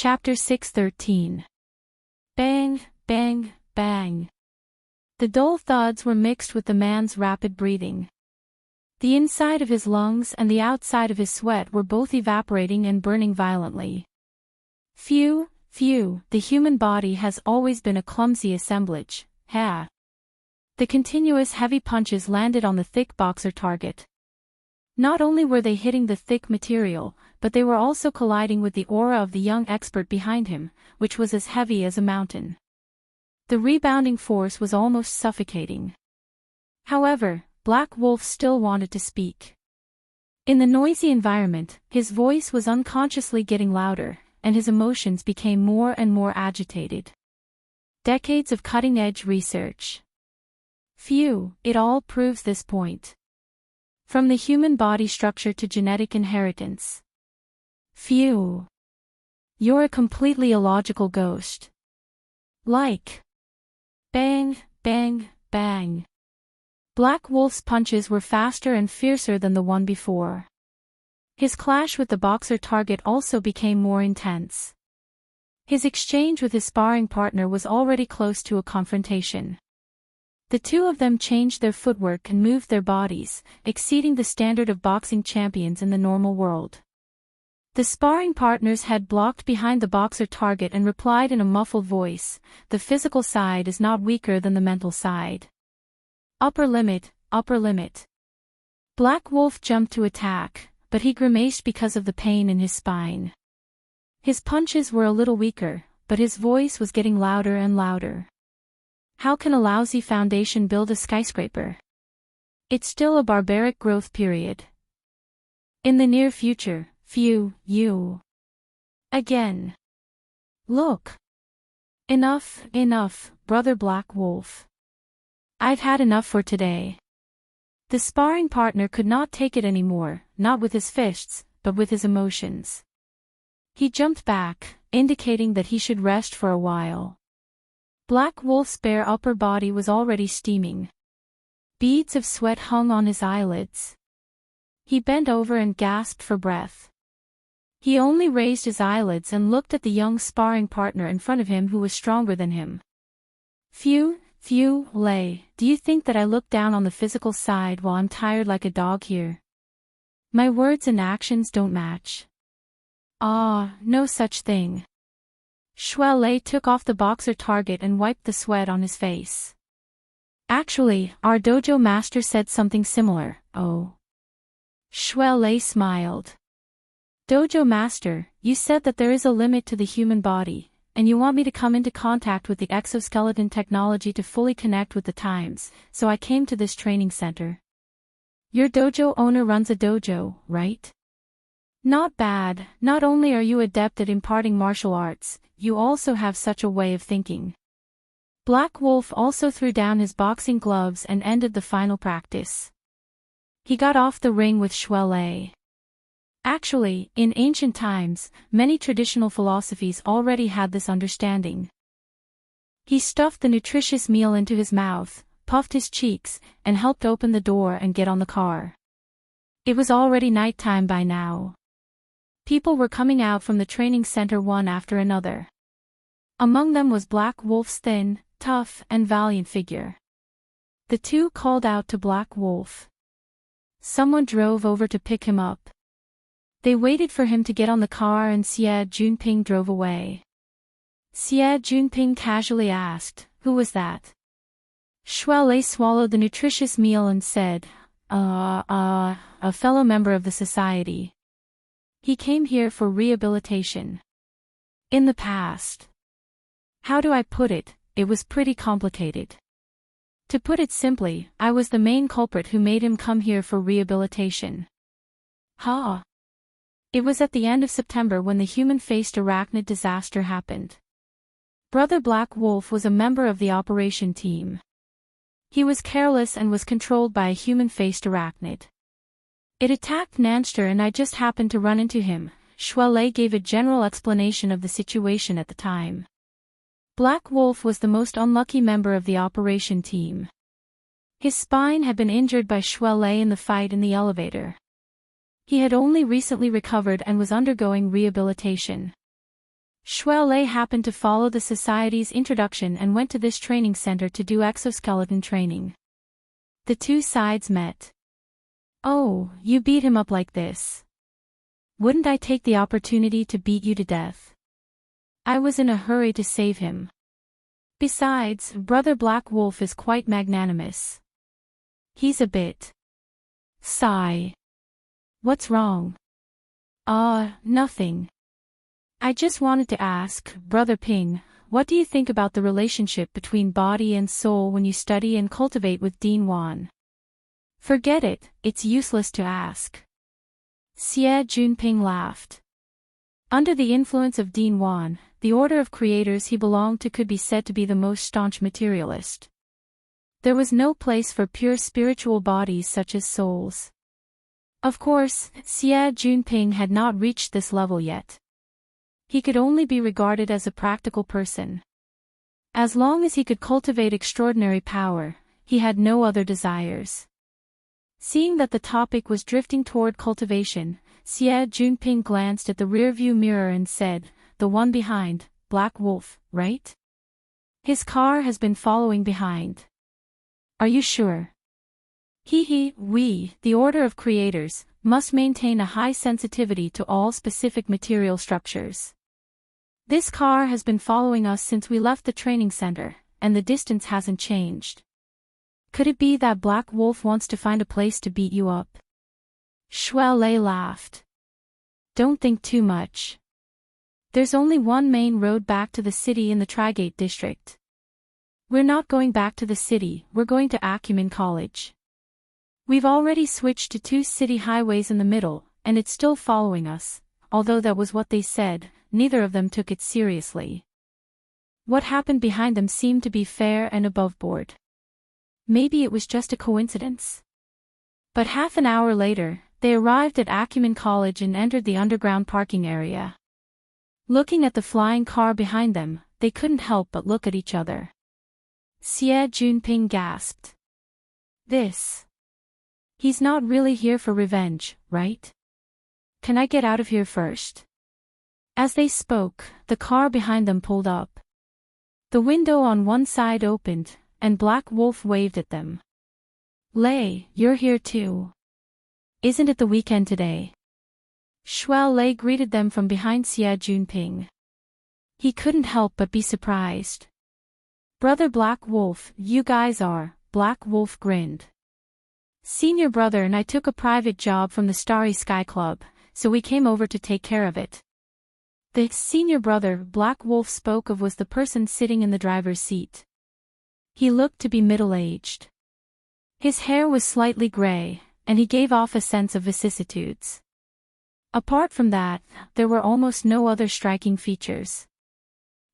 Chapter 6:13. Bang, bang, bang. The dull thuds were mixed with the man's rapid breathing. The inside of his lungs and the outside of his sweat were both evaporating and burning violently. Phew, the human body has always been a clumsy assemblage, ha. The continuous heavy punches landed on the thick boxer target. Not only were they hitting the thick material, but they were also colliding with the aura of the young expert behind him, which was as heavy as a mountain. The rebounding force was almost suffocating. However, Black Wolf still wanted to speak. In the noisy environment, his voice was unconsciously getting louder, and his emotions became more and more agitated. Decades of cutting-edge research. Phew, it all proves this point. From the human body structure to genetic inheritance. Phew. You're a completely illogical ghost. Like. Bang, bang, bang. Black Wolf's punches were faster and fiercer than the one before. His clash with the boxer target also became more intense. His exchange with his sparring partner was already close to a confrontation. The two of them changed their footwork and moved their bodies, exceeding the standard of boxing champions in the normal world. The sparring partner's head blocked behind the boxer target and replied in a muffled voice, "The physical side is not weaker than the mental side." Upper limit, upper limit. Black Wolf jumped to attack, but he grimaced because of the pain in his spine. His punches were a little weaker, but his voice was getting louder and louder. How can a lousy foundation build a skyscraper? It's still a barbaric growth period. In the near future, phew, you. Again. Look. Enough, brother Black Wolf. I've had enough for today. The sparring partner could not take it anymore, not with his fists, but with his emotions. He jumped back, indicating that he should rest for a while. Black Wolf's bare upper body was already steaming. Beads of sweat hung on his eyelids. He bent over and gasped for breath. He only raised his eyelids and looked at the young sparring partner in front of him who was stronger than him. Phew, Lay, do you think that I look down on the physical side while I'm tired like a dog here? My words and actions don't match. Ah, no such thing. Lay took off the boxer target and wiped the sweat on his face. Actually, our dojo master said something similar, oh. Lay smiled. Dojo master, you said that there is a limit to the human body, and you want me to come into contact with the exoskeleton technology to fully connect with the times, so I came to this training center. Your dojo owner runs a dojo, right? Not bad. Not only are you adept at imparting martial arts, you also have such a way of thinking. Black Wolf also threw down his boxing gloves and ended the final practice. He got off the ring with Lay. Actually, in ancient times, many traditional philosophies already had this understanding. He stuffed the nutritious meal into his mouth, puffed his cheeks, and helped open the door and get on the car. It was already nighttime by now. People were coming out from the training center one after another. Among them was Black Wolf's thin, tough, and valiant figure. The two called out to Black Wolf. Someone drove over to pick him up. They waited for him to get on the car and Xie Junping drove away. Xie Junping casually asked, "Who was that?" Lay swallowed the nutritious meal and said, a fellow member of the society. He came here for rehabilitation. In the past. How do I put it, it was pretty complicated. To put it simply, I was the main culprit who made him come here for rehabilitation. Ha! It was at the end of September when the human-faced arachnid disaster happened. Brother Black Wolf was a member of the operation team. He was careless and was controlled by a human-faced arachnid. It attacked Nanster and I just happened to run into him. Lay gave a general explanation of the situation at the time. Black Wolf was the most unlucky member of the operation team. His spine had been injured by Lay in the fight in the elevator. He had only recently recovered and was undergoing rehabilitation. Lei happened to follow the society's introduction and went to this training center to do exoskeleton training. The two sides met. "Oh, you beat him up like this. Wouldn't I take the opportunity to beat you to death? I was in a hurry to save him. Besides, Brother Black Wolf is quite magnanimous. He's a bit." Sigh. "What's wrong?" Nothing. I just wanted to ask, Brother Ping, what do you think about the relationship between body and soul when you study and cultivate with Dean Wan?" "Forget it, it's useless to ask." Xie Junping laughed. Under the influence of Dean Wan, the order of creators he belonged to could be said to be the most staunch materialist. There was no place for pure spiritual bodies such as souls. Of course, Xie Junping had not reached this level yet. He could only be regarded as a practical person. As long as he could cultivate extraordinary power, he had no other desires. Seeing that the topic was drifting toward cultivation, Xie Junping glanced at the rearview mirror and said, "The one behind, Black Wolf, right? His car has been following behind." "Are you sure?" We, the order of creators, must maintain a high sensitivity to all specific material structures. This car has been following us since we left the training center, and the distance hasn't changed. Could it be that Black Wolf wants to find a place to beat you up?" Shui Lei laughed. "Don't think too much. There's only one main road back to the city in the Trigate district. We're not going back to the city, we're going to Acumen College. We've already switched to 2 city highways in the middle, and it's still following us, although that was what they said, neither of them took it seriously. What happened behind them seemed to be fair and above board. Maybe it was just a coincidence. But half an hour later, they arrived at Acumen College and entered the underground parking area. Looking at the flying car behind them, they couldn't help but look at each other. Xie Junping gasped. He's not really here for revenge, right? Can I get out of here first?" As they spoke, the car behind them pulled up. The window on one side opened, and Black Wolf waved at them. "Lei, you're here too. Isn't it the weekend today?" Shui Lei greeted them from behind Xie Junping. He couldn't help but be surprised. "Brother Black Wolf, you guys are," Black Wolf grinned. "Senior brother and I took a private job from the Starry Sky Club, so we came over to take care of it." The senior brother Black Wolf spoke of was the person sitting in the driver's seat. He looked to be middle-aged. His hair was slightly gray, and he gave off a sense of vicissitudes. Apart from that, there were almost no other striking features.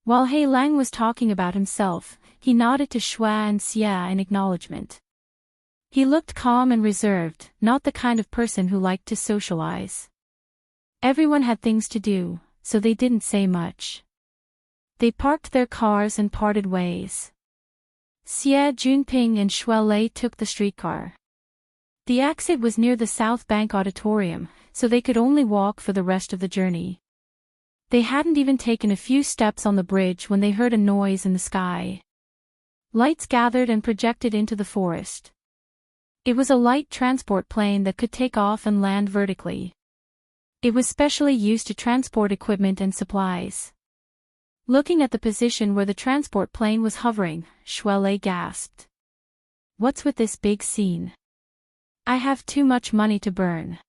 While He Lang was talking about himself, he nodded to Shui and Xie in acknowledgement. He looked calm and reserved, not the kind of person who liked to socialize. Everyone had things to do, so they didn't say much. They parked their cars and parted ways. Xie Junping and Shui Lei took the streetcar. The exit was near the South Bank Auditorium, so they could only walk for the rest of the journey. They hadn't even taken a few steps on the bridge when they heard a noise in the sky. Lights gathered and projected into the forest. It was a light transport plane that could take off and land vertically. It was specially used to transport equipment and supplies. Looking at the position where the transport plane was hovering, Shui Lei gasped. "What's with this big scene? I have too much money to burn."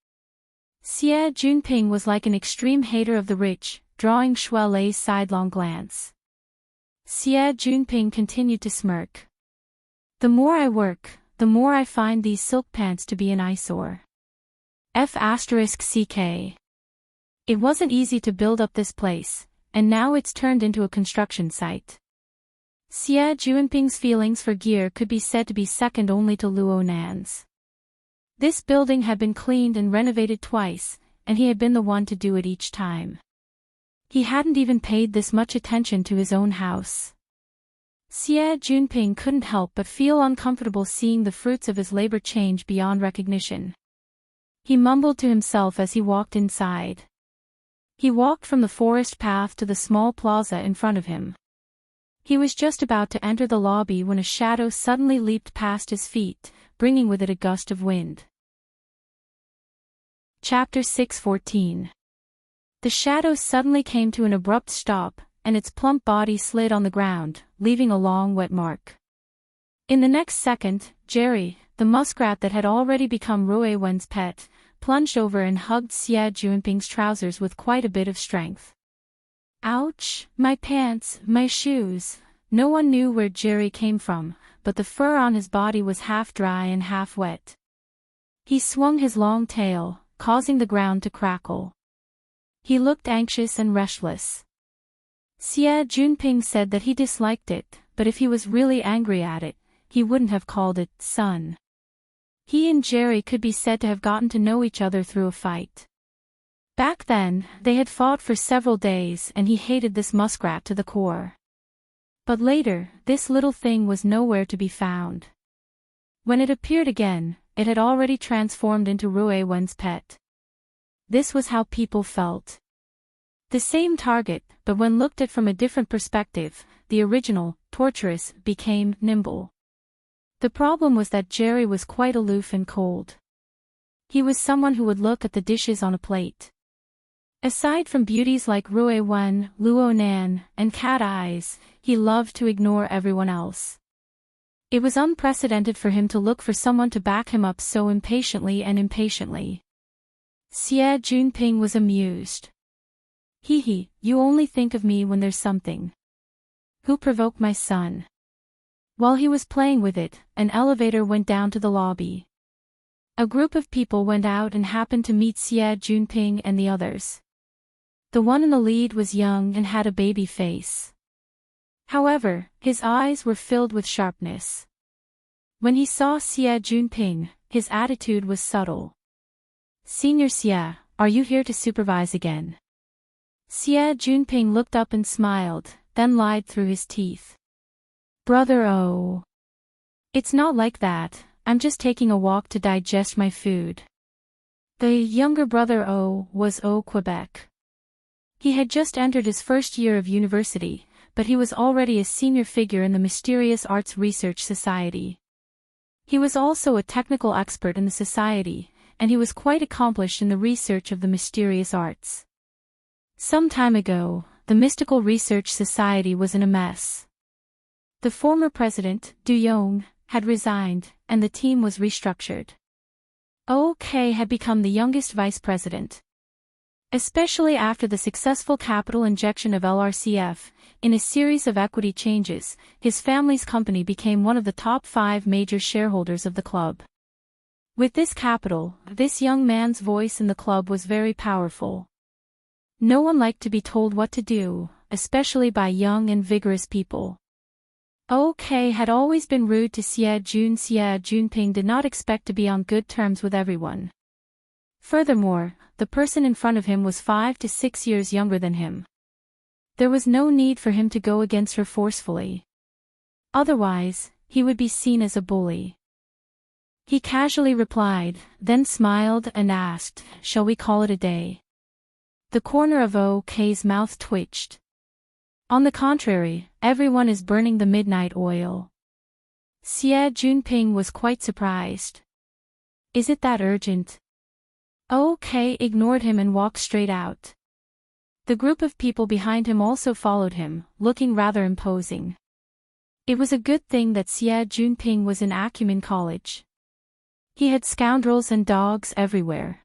Xie Junping was like an extreme hater of the rich, drawing Shui Lei's sidelong glance. Xie Junping continued to smirk. "The more I work, the more I find these silk pants to be an eyesore. F***ck. It wasn't easy to build up this place, and now it's turned into a construction site." Xie Junping's feelings for gear could be said to be second only to Luo Nan's. This building had been cleaned and renovated twice, and he had been the one to do it each time. He hadn't even paid this much attention to his own house. Xie Junping couldn't help but feel uncomfortable seeing the fruits of his labor change beyond recognition. He mumbled to himself as he walked inside. He walked from the forest path to the small plaza in front of him. He was just about to enter the lobby when a shadow suddenly leaped past his feet, bringing with it a gust of wind. Chapter 6:14. The shadow suddenly came to an abrupt stop, and its plump body slid on the ground, leaving a long wet mark. In the next second, Jerry, the muskrat that had already become Rui Wen's pet, plunged over and hugged Xie Junping's trousers with quite a bit of strength. Ouch, my pants, my shoes. No one knew where Jerry came from, but the fur on his body was half dry and half wet. He swung his long tail, causing the ground to crackle. He looked anxious and restless. Xie Junping said that he disliked it, but if he was really angry at it, he wouldn't have called it sun. He and Jerry could be said to have gotten to know each other through a fight. Back then, they had fought for several days and he hated this muskrat to the core. But later, this little thing was nowhere to be found. When it appeared again, it had already transformed into Rui Wen's pet. This was how people felt. The same target, but when looked at from a different perspective, the original, torturous, became nimble. The problem was that Jerry was quite aloof and cold. He was someone who would look at the dishes on a plate. Aside from beauties like Rui Wen, Luo Nan, and cat eyes, he loved to ignore everyone else. It was unprecedented for him to look for someone to back him up so impatiently. Xie Junping was amused. Hee, you only think of me when there's something. Who provoked my son? While he was playing with it, an elevator went down to the lobby. A group of people went out and happened to meet Xie Junping and the others. The one in the lead was young and had a baby face. However, his eyes were filled with sharpness. When he saw Xie Junping, his attitude was subtle. Senior Xie, are you here to supervise again? Xie Junping looked up and smiled, then lied through his teeth. Brother Oh. It's not like that, I'm just taking a walk to digest my food. The younger brother Oh was Au Quebec. He had just entered his first year of university, but he was already a senior figure in the Mysterious Arts Research Society. He was also a technical expert in the society, and he was quite accomplished in the research of the mysterious arts. Some time ago, the Mystical Research Society was in a mess. The former president, Du Yong, had resigned, and the team was restructured. OK had become the youngest vice president. Especially after the successful capital injection of LRCF, in a series of equity changes, his family's company became one of the top 5 major shareholders of the club. With this capital, this young man's voice in the club was very powerful. No one liked to be told what to do, especially by young and vigorous people. OK had always been rude to Xie Junping did not expect to be on good terms with everyone. Furthermore, the person in front of him was 5 to 6 years younger than him. There was no need for him to go against her forcefully. Otherwise, he would be seen as a bully. He casually replied, then smiled and asked, "Shall we call it a day?" The corner of OK's mouth twitched. On the contrary, everyone is burning the midnight oil. Xie Junping was quite surprised. Is it that urgent? OK ignored him and walked straight out. The group of people behind him also followed him, looking rather imposing. It was a good thing that Xie Junping was in Acumen College. He had scoundrels and dogs everywhere.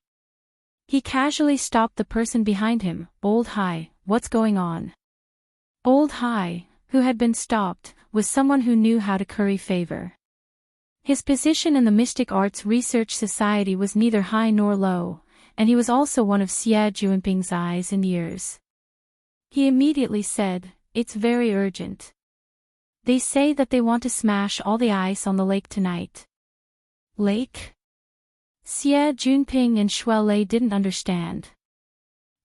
He casually stopped the person behind him. Old Hai, what's going on? Old Hai, who had been stopped, was someone who knew how to curry favor. His position in the Mystic Arts Research Society was neither high nor low, and he was also one of Xie Junping's eyes and ears. He immediately said, "It's very urgent. They say that they want to smash all the ice on the lake tonight." Lake? Xie Junping and Shuelei didn't understand.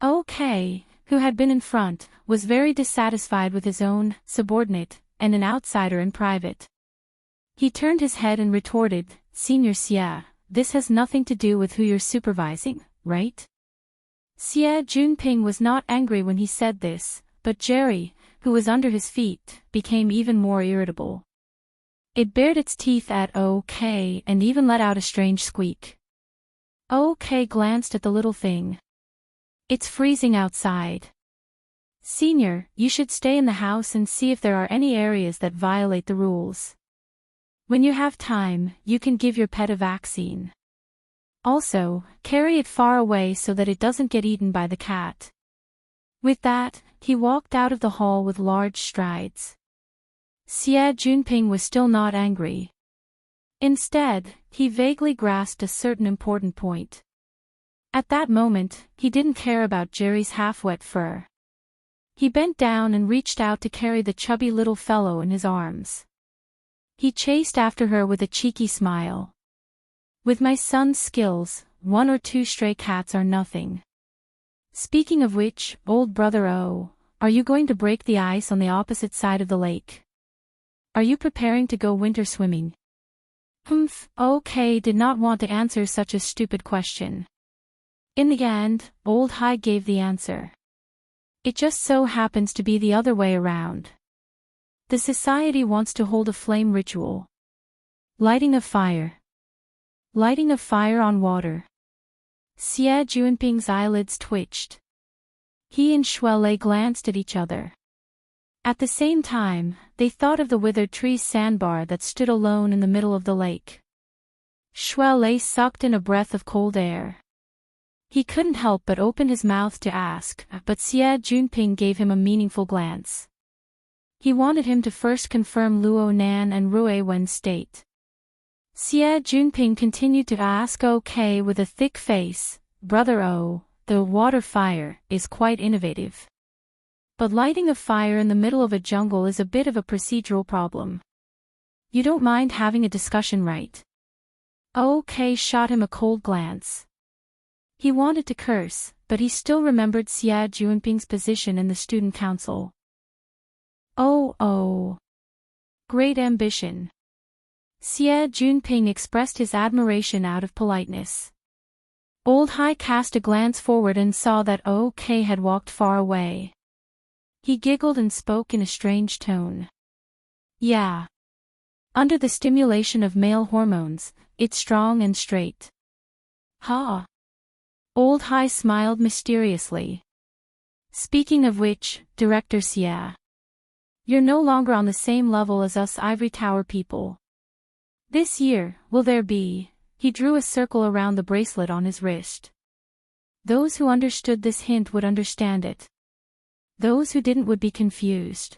OK, who had been in front, was very dissatisfied with his own subordinate, and an outsider in private. He turned his head and retorted, "Senior Xie, this has nothing to do with who you're supervising, right?" Xie Junping was not angry when he said this, but Jerry, who was under his feet, became even more irritable. It bared its teeth at OK and even let out a strange squeak. OK glanced at the little thing. It's freezing outside. Senior, you should stay in the house and see if there are any areas that violate the rules. When you have time, you can give your pet a vaccine. Also, carry it far away so that it doesn't get eaten by the cat. With that, he walked out of the hall with large strides. Xie Junping was still not angry. Instead, he vaguely grasped a certain important point. At that moment, he didn't care about Jerry's half-wet fur. He bent down and reached out to carry the chubby little fellow in his arms. He chased after her with a cheeky smile. With my son's skills, 1 or 2 stray cats are nothing. Speaking of which, old brother O, are you going to break the ice on the opposite side of the lake? Are you preparing to go winter swimming? OK did not want to answer such a stupid question. In the end, old Heir gave the answer. It just so happens to be the other way around. The society wants to hold a flame ritual. Lighting a fire. Lighting a fire on water. Xie Junping's eyelids twitched. He and Shuelei glanced at each other. At the same time, they thought of the withered tree's sandbar that stood alone in the middle of the lake. Shuelei sucked in a breath of cold air. He couldn't help but open his mouth to ask, but Xie Junping gave him a meaningful glance. He wanted him to first confirm Luo Nan and Rui Wen's state. Xie Junping continued to ask OK with a thick face, Brother O, the water fire is quite innovative. But lighting a fire in the middle of a jungle is a bit of a procedural problem. You don't mind having a discussion, right? OK shot him a cold glance. He wanted to curse, but he still remembered Xie Junping's position in the student council. Oh. Great ambition. Xie Junping expressed his admiration out of politeness. Old Heir cast a glance forward and saw that OK had walked far away. He giggled and spoke in a strange tone. Yeah. Under the stimulation of male hormones, it's strong and straight. Ha. Old Heir smiled mysteriously. Speaking of which, Director Xie. You're no longer on the same level as us Ivory Tower people. This year, will there be? He drew a circle around the bracelet on his wrist. Those who understood this hint would understand it. Those who didn't would be confused.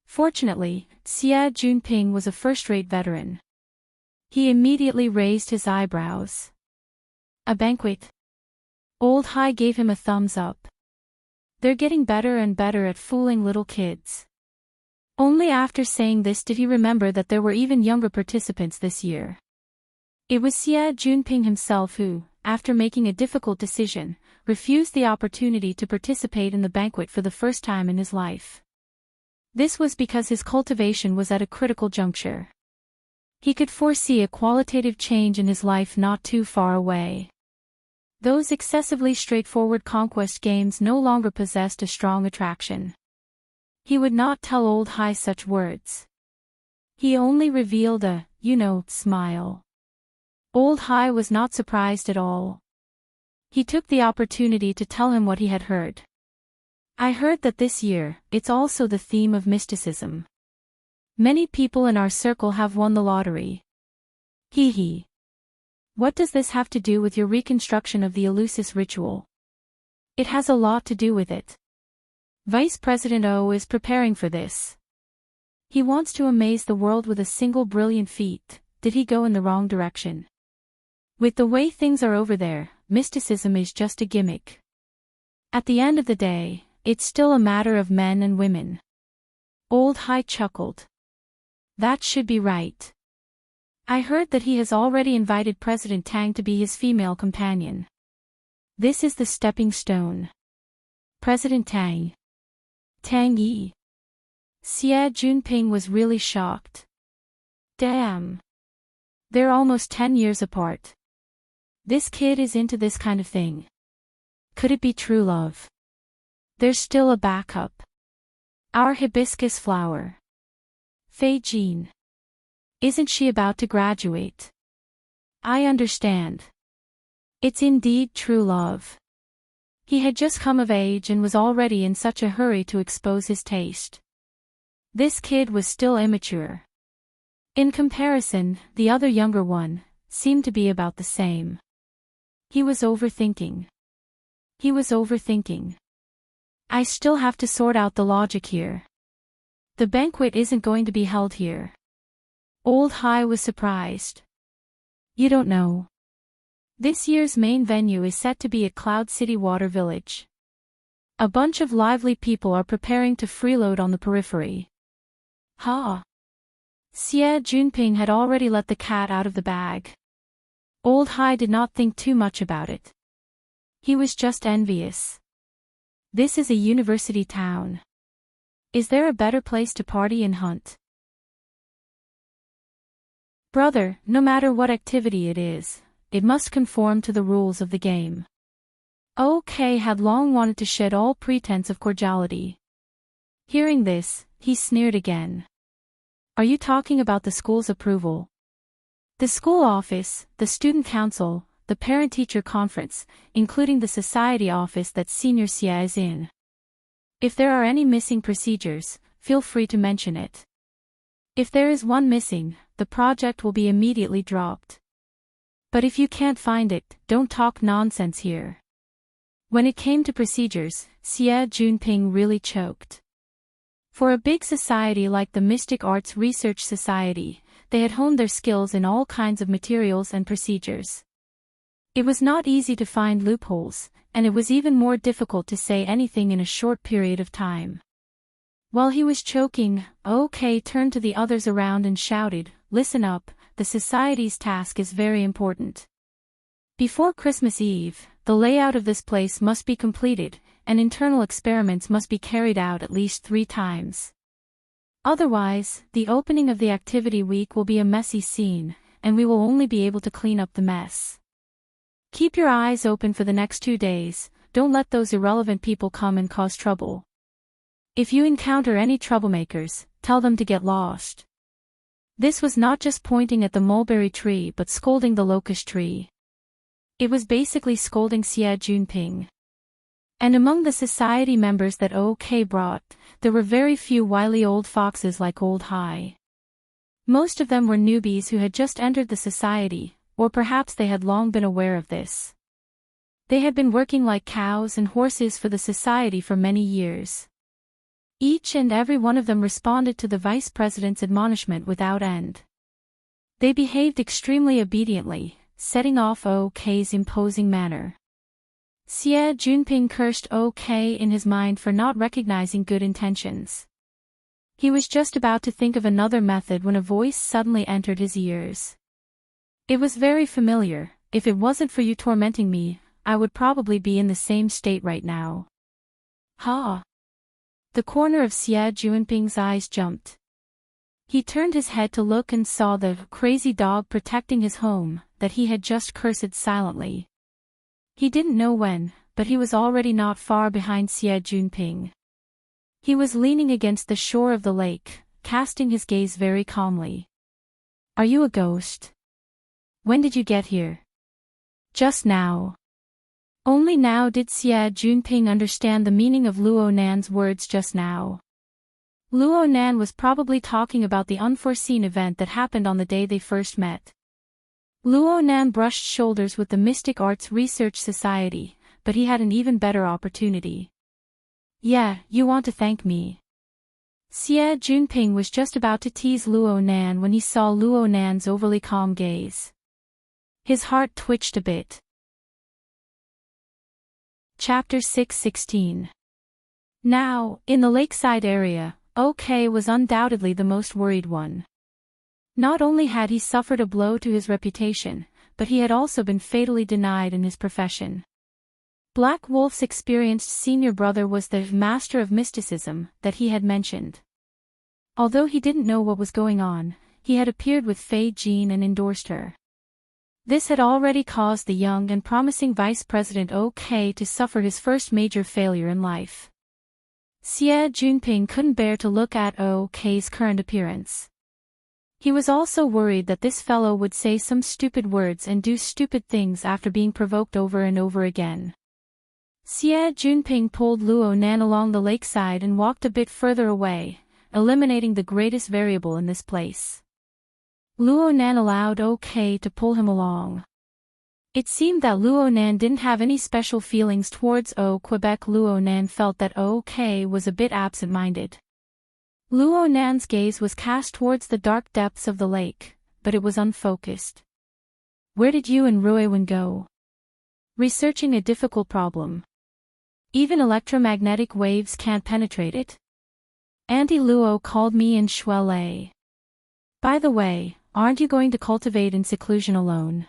Fortunately, Xie Junping was a first-rate veteran. He immediately raised his eyebrows. A banquet? Old Heir gave him a thumbs up. They're getting better and better at fooling little kids. Only after saying this did he remember that there were even younger participants this year. It was Xie Junping himself who, after making a difficult decision, refused the opportunity to participate in the banquet for the first time in his life. This was because his cultivation was at a critical juncture. He could foresee a qualitative change in his life not too far away. Those excessively straightforward conquest games no longer possessed a strong attraction. He would not tell old Heir such words. He only revealed a, smile. Old Heir was not surprised at all. He took the opportunity to tell him what he had heard. I heard that this year, it's also the theme of mysticism. Many people in our circle have won the lottery. Hee. What does this have to do with your reconstruction of the Eleusis ritual? It has a lot to do with it. Vice President O is preparing for this. He wants to amaze the world with a single brilliant feat. Did he go in the wrong direction? With the way things are over there, mysticism is just a gimmick. At the end of the day, it's still a matter of men and women. Old Heir chuckled. That should be right. I heard that he has already invited President Tang to be his female companion. This is the stepping stone. President Tang. Tang Yi. Xie Junping was really shocked. Damn. They're almost 10 years apart. This kid is into this kind of thing. Could it be true love? There's still a backup. Our hibiscus flower. Fei Jean. Isn't she about to graduate? I understand. It's indeed true love. He had just come of age and was already in such a hurry to expose his taste. This kid was still immature. In comparison, the other younger one seemed to be about the same. He was overthinking. I still have to sort out the logic here. The banquet isn't going to be held here. Old Hai was surprised. You don't know. This year's main venue is set to be at Cloud City Water Village. A bunch of lively people are preparing to freeload on the periphery. Ha! Xie Junping had already let the cat out of the bag. Old Hai did not think too much about it. He was just envious. This is a university town. Is there a better place to party and hunt? Brother, no matter what activity it is, it must conform to the rules of the game. OK had long wanted to shed all pretense of cordiality. Hearing this, he sneered again. Are you talking about the school's approval? The school office, the student council, the parent-teacher conference, including the society office that Senior Xie is in. If there are any missing procedures, feel free to mention it. If there is one missing, the project will be immediately dropped. But if you can't find it, don't talk nonsense here. When it came to procedures, Xie Junping really choked. For a big society like the Mystic Arts Research Society, they had honed their skills in all kinds of materials and procedures. It was not easy to find loopholes, and it was even more difficult to say anything in a short period of time. While he was choking, OK turned to the others around and shouted, "Listen up, the society's task is very important. Before Christmas Eve, the layout of this place must be completed, and internal experiments must be carried out at least 3 times. Otherwise, the opening of the activity week will be a messy scene, and we will only be able to clean up the mess. Keep your eyes open for the next 2 days, don't let those irrelevant people come and cause trouble. If you encounter any troublemakers, tell them to get lost." This was not just pointing at the mulberry tree but scolding the locust tree. It was basically scolding Xie Junping. And among the society members that OK brought, there were very few wily old foxes like Old Hai. Most of them were newbies who had just entered the society, or perhaps they had long been aware of this. They had been working like cows and horses for the society for many years. Each and every one of them responded to the vice president's admonishment without end. They behaved extremely obediently, setting off OK's imposing manner. Xie Junping cursed OK in his mind for not recognizing good intentions. He was just about to think of another method when a voice suddenly entered his ears. It was very familiar. If it wasn't for you tormenting me, I would probably be in the same state right now. Ha! The corner of Xie Junping's eyes jumped. He turned his head to look and saw the crazy dog protecting his home that he had just cursed silently. He didn't know when, but he was already not far behind Xie Junping. He was leaning against the shore of the lake, casting his gaze very calmly. "Are you a ghost? When did you get here?" "Just now." Only now did Xie Junping understand the meaning of Luo Nan's words just now. Luo Nan was probably talking about the unforeseen event that happened on the day they first met. Luo Nan brushed shoulders with the Mystic Arts Research Society, but he had an even better opportunity. "Yeah, you want to thank me." Xie Junping was just about to tease Luo Nan when he saw Luo Nan's overly calm gaze. His heart twitched a bit. Chapter 6:16. Now, in the lakeside area, OK was undoubtedly the most worried one. Not only had he suffered a blow to his reputation, but he had also been fatally denied in his profession. Black Wolf's experienced senior brother was the master of mysticism that he had mentioned. Although he didn't know what was going on, he had appeared with Fei Jean and endorsed her. This had already caused the young and promising Vice President OK to suffer his first major failure in life. Xie Jinping couldn't bear to look at OK's current appearance. He was also worried that this fellow would say some stupid words and do stupid things after being provoked over and over again. Xie Jinping pulled Luo Nan along the lakeside and walked a bit further away, eliminating the greatest variable in this place. Luo Nan allowed OK to pull him along. It seemed that Luo Nan didn't have any special feelings towards Quebec. Luo Nan felt that OK was a bit absent-minded. Luo Nan's gaze was cast towards the dark depths of the lake, but it was unfocused. Where did you and Ruiwen go? Researching a difficult problem. Even electromagnetic waves can't penetrate it? Auntie Luo called me in Shuelei. By the way, aren't you going to cultivate in seclusion alone?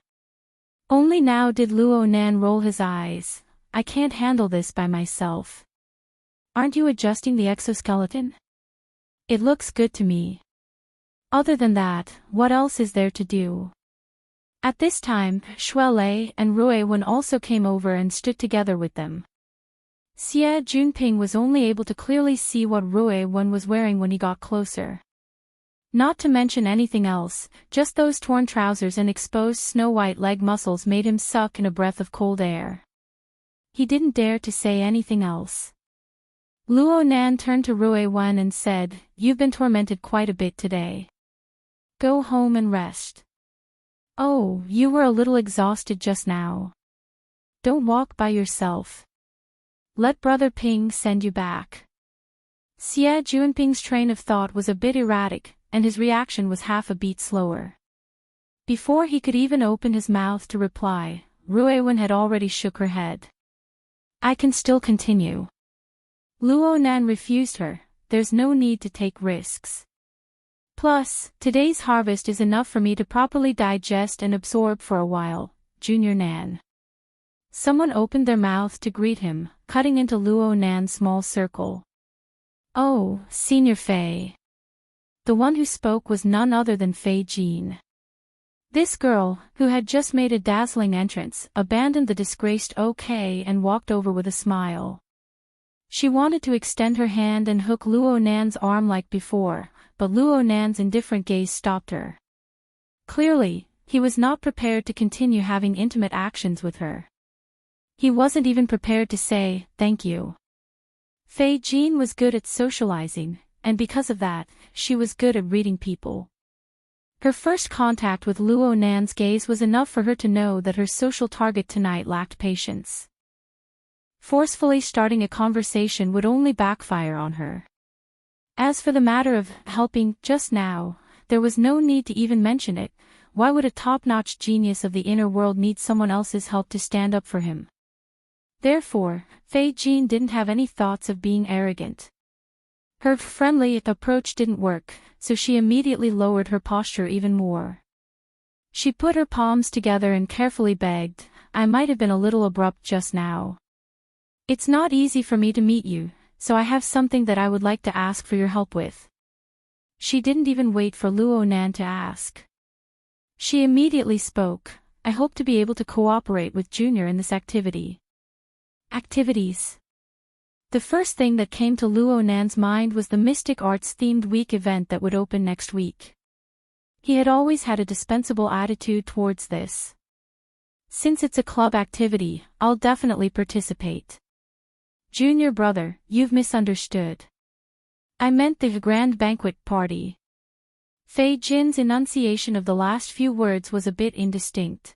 Only now did Luo Nan roll his eyes. I can't handle this by myself. Aren't you adjusting the exoskeleton? It looks good to me. Other than that, what else is there to do? At this time, Shuelei and Ruiwen also came over and stood together with them. Xie Jinping was only able to clearly see what Ruiwen was wearing when he got closer. Not to mention anything else, just those torn trousers and exposed snow-white leg muscles made him suck in a breath of cold air. He didn't dare to say anything else. Luo Nan turned to Ruiwen and said, "You've been tormented quite a bit today. Go home and rest. Oh, you were a little exhausted just now. Don't walk by yourself. Let Brother Ping send you back." Xie Jinping's train of thought was a bit erratic, and his reaction was half a beat slower. Before he could even open his mouth to reply, Ruiwen had already shook her head. "I can still continue." Luo Nan refused her. "There's no need to take risks. Plus, today's harvest is enough for me to properly digest and absorb for a while, Junior Nan." Someone opened their mouth to greet him, cutting into Luo Nan's small circle. "Oh, Senior Fei." The one who spoke was none other than Fei Jin. This girl, who had just made a dazzling entrance, abandoned the disgraced OK and walked over with a smile. She wanted to extend her hand and hook Luo Nan's arm like before, but Luo Nan's indifferent gaze stopped her. Clearly, he was not prepared to continue having intimate actions with her. He wasn't even prepared to say, "Thank you." Fei Jin was good at socializing, and because of that, she was good at reading people. Her first contact with Luo Nan's gaze was enough for her to know that her social target tonight lacked patience. Forcefully starting a conversation would only backfire on her. As for the matter of helping just now, there was no need to even mention it. Why would a top-notch genius of the inner world need someone else's help to stand up for him? Therefore, Fei Jin didn't have any thoughts of being arrogant. Her friendly approach didn't work, so she immediately lowered her posture even more. She put her palms together and carefully begged, "I might have been a little abrupt just now. It's not easy for me to meet you, so I have something that I would like to ask for your help with." She didn't even wait for Luo Nan to ask. She immediately spoke, "I hope to be able to cooperate with Junior in this activity." Activities. The first thing that came to Luo Nan's mind was the Mystic Arts-themed week event that would open next week. He had always had a dispensable attitude towards this. "Since it's a club activity, I'll definitely participate." "Junior brother, you've misunderstood. I meant the grand banquet party." Fei Jin's enunciation of the last few words was a bit indistinct.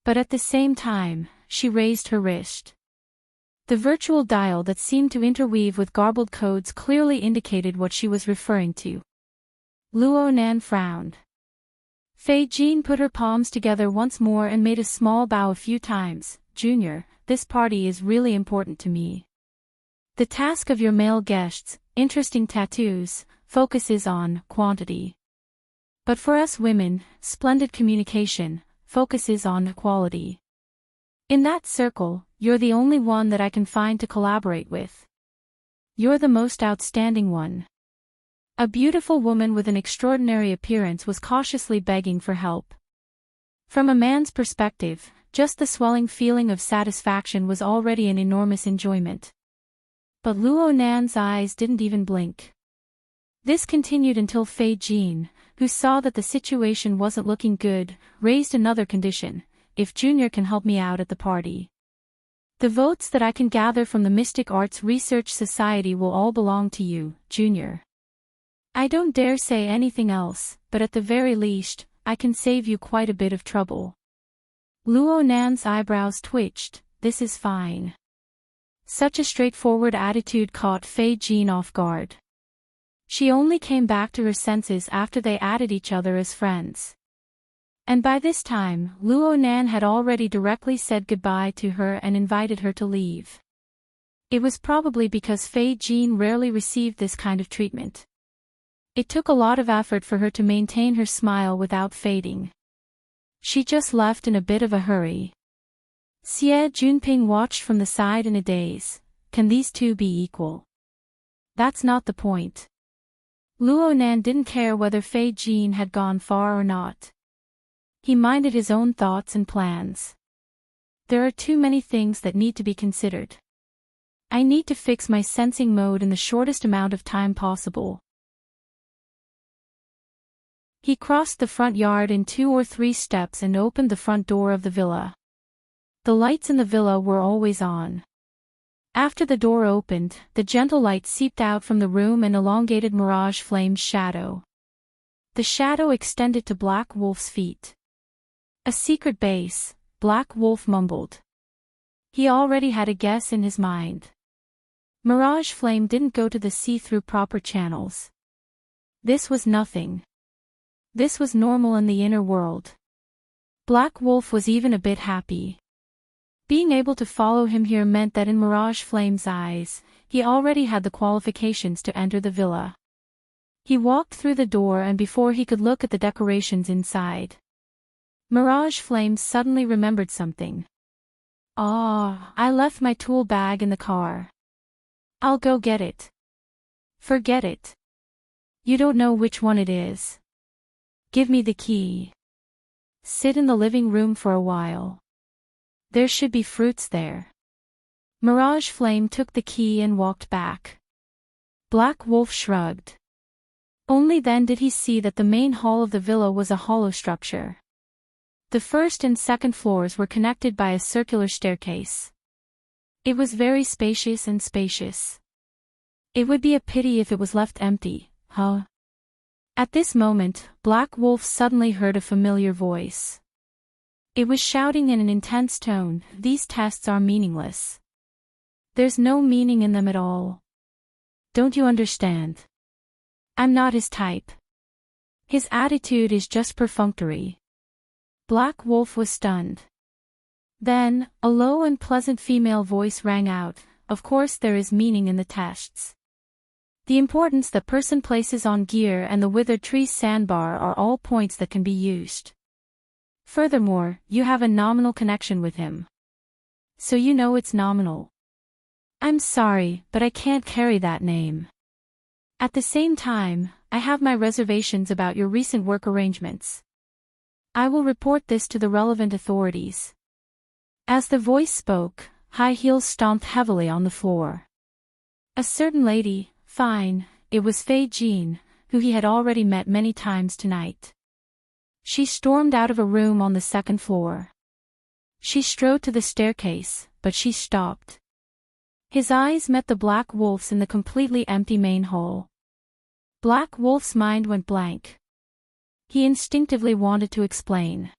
But at the same time, she raised her wrist. The virtual dial that seemed to interweave with garbled codes clearly indicated what she was referring to. Luo Nan frowned. Fei Jin put her palms together once more and made a small bow a few times. "Junior, this party is really important to me. The task of your male guests, interesting tattoos, focuses on quantity. But for us women, splendid communication, focuses on quality. In that circle, you're the only one that I can find to collaborate with. You're the most outstanding one." A beautiful woman with an extraordinary appearance was cautiously begging for help. From a man's perspective, just the swelling feeling of satisfaction was already an enormous enjoyment. But Luo Nan's eyes didn't even blink. This continued until Fei Jin, who saw that the situation wasn't looking good, raised another condition: if Junior can help me out at the party. The votes that I can gather from the Mystic Arts Research Society will all belong to you, Junior. I don't dare say anything else, but at the very least, I can save you quite a bit of trouble. Luo Nan's eyebrows twitched. This is fine. Such a straightforward attitude caught Fei Jin off guard. She only came back to her senses after they added each other as friends. And by this time, Luo Nan had already directly said goodbye to her and invited her to leave. It was probably because Fei Jin rarely received this kind of treatment. It took a lot of effort for her to maintain her smile without fading. She just left in a bit of a hurry. Xie Junping watched from the side in a daze. Can these two be equal? That's not the point. Luo Nan didn't care whether Fei Jin had gone far or not. He minded his own thoughts and plans. There are too many things that need to be considered. I need to fix my sensing mode in the shortest amount of time possible. He crossed the front yard in 2 or 3 steps and opened the front door of the villa. The lights in the villa were always on. After the door opened, the gentle light seeped out from the room and elongated Mirage Flame's shadow. The shadow extended to Black Wolf's feet. A secret base, Black Wolf mumbled. He already had a guess in his mind. Mirage Flame didn't go to the sea through proper channels. This was nothing. This was normal in the inner world. Black Wolf was even a bit happy. Being able to follow him here meant that in Mirage Flame's eyes, he already had the qualifications to enter the villa. He walked through the door and before he could look at the decorations inside, Mirage Flame suddenly remembered something. I left my tool bag in the car. I'll go get it. Forget it. You don't know which one it is. Give me the key. Sit in the living room for a while. There should be fruits there. Mirage Flame took the key and walked back. Black Wolf shrugged. Only then did he see that the main hall of the villa was a hollow structure. The first and second floors were connected by a circular staircase. It was very spacious and spacious. It would be a pity if it was left empty, huh? At this moment, Black Wolf suddenly heard a familiar voice. It was shouting in an intense tone, "These tests are meaningless. There's no meaning in them at all. Don't you understand? I'm not his type. His attitude is just perfunctory." Black Wolf was stunned. Then, a low and pleasant female voice rang out, "Of course there is meaning in the tests. The importance that person places on gear and the withered tree sandbar are all points that can be used. Furthermore, you have a nominal connection with him. So you know it's nominal. I'm sorry, but I can't carry that name. At the same time, I have my reservations about your recent work arrangements. I will report this to the relevant authorities." As the voice spoke, high heels stomped heavily on the floor. A certain lady, fine, it was Fei Jin, who he had already met many times tonight. She stormed out of a room on the second floor. She strode to the staircase, but she stopped. His eyes met the Black Wolf's in the completely empty main hall. Black Wolf's mind went blank. He instinctively wanted to explain.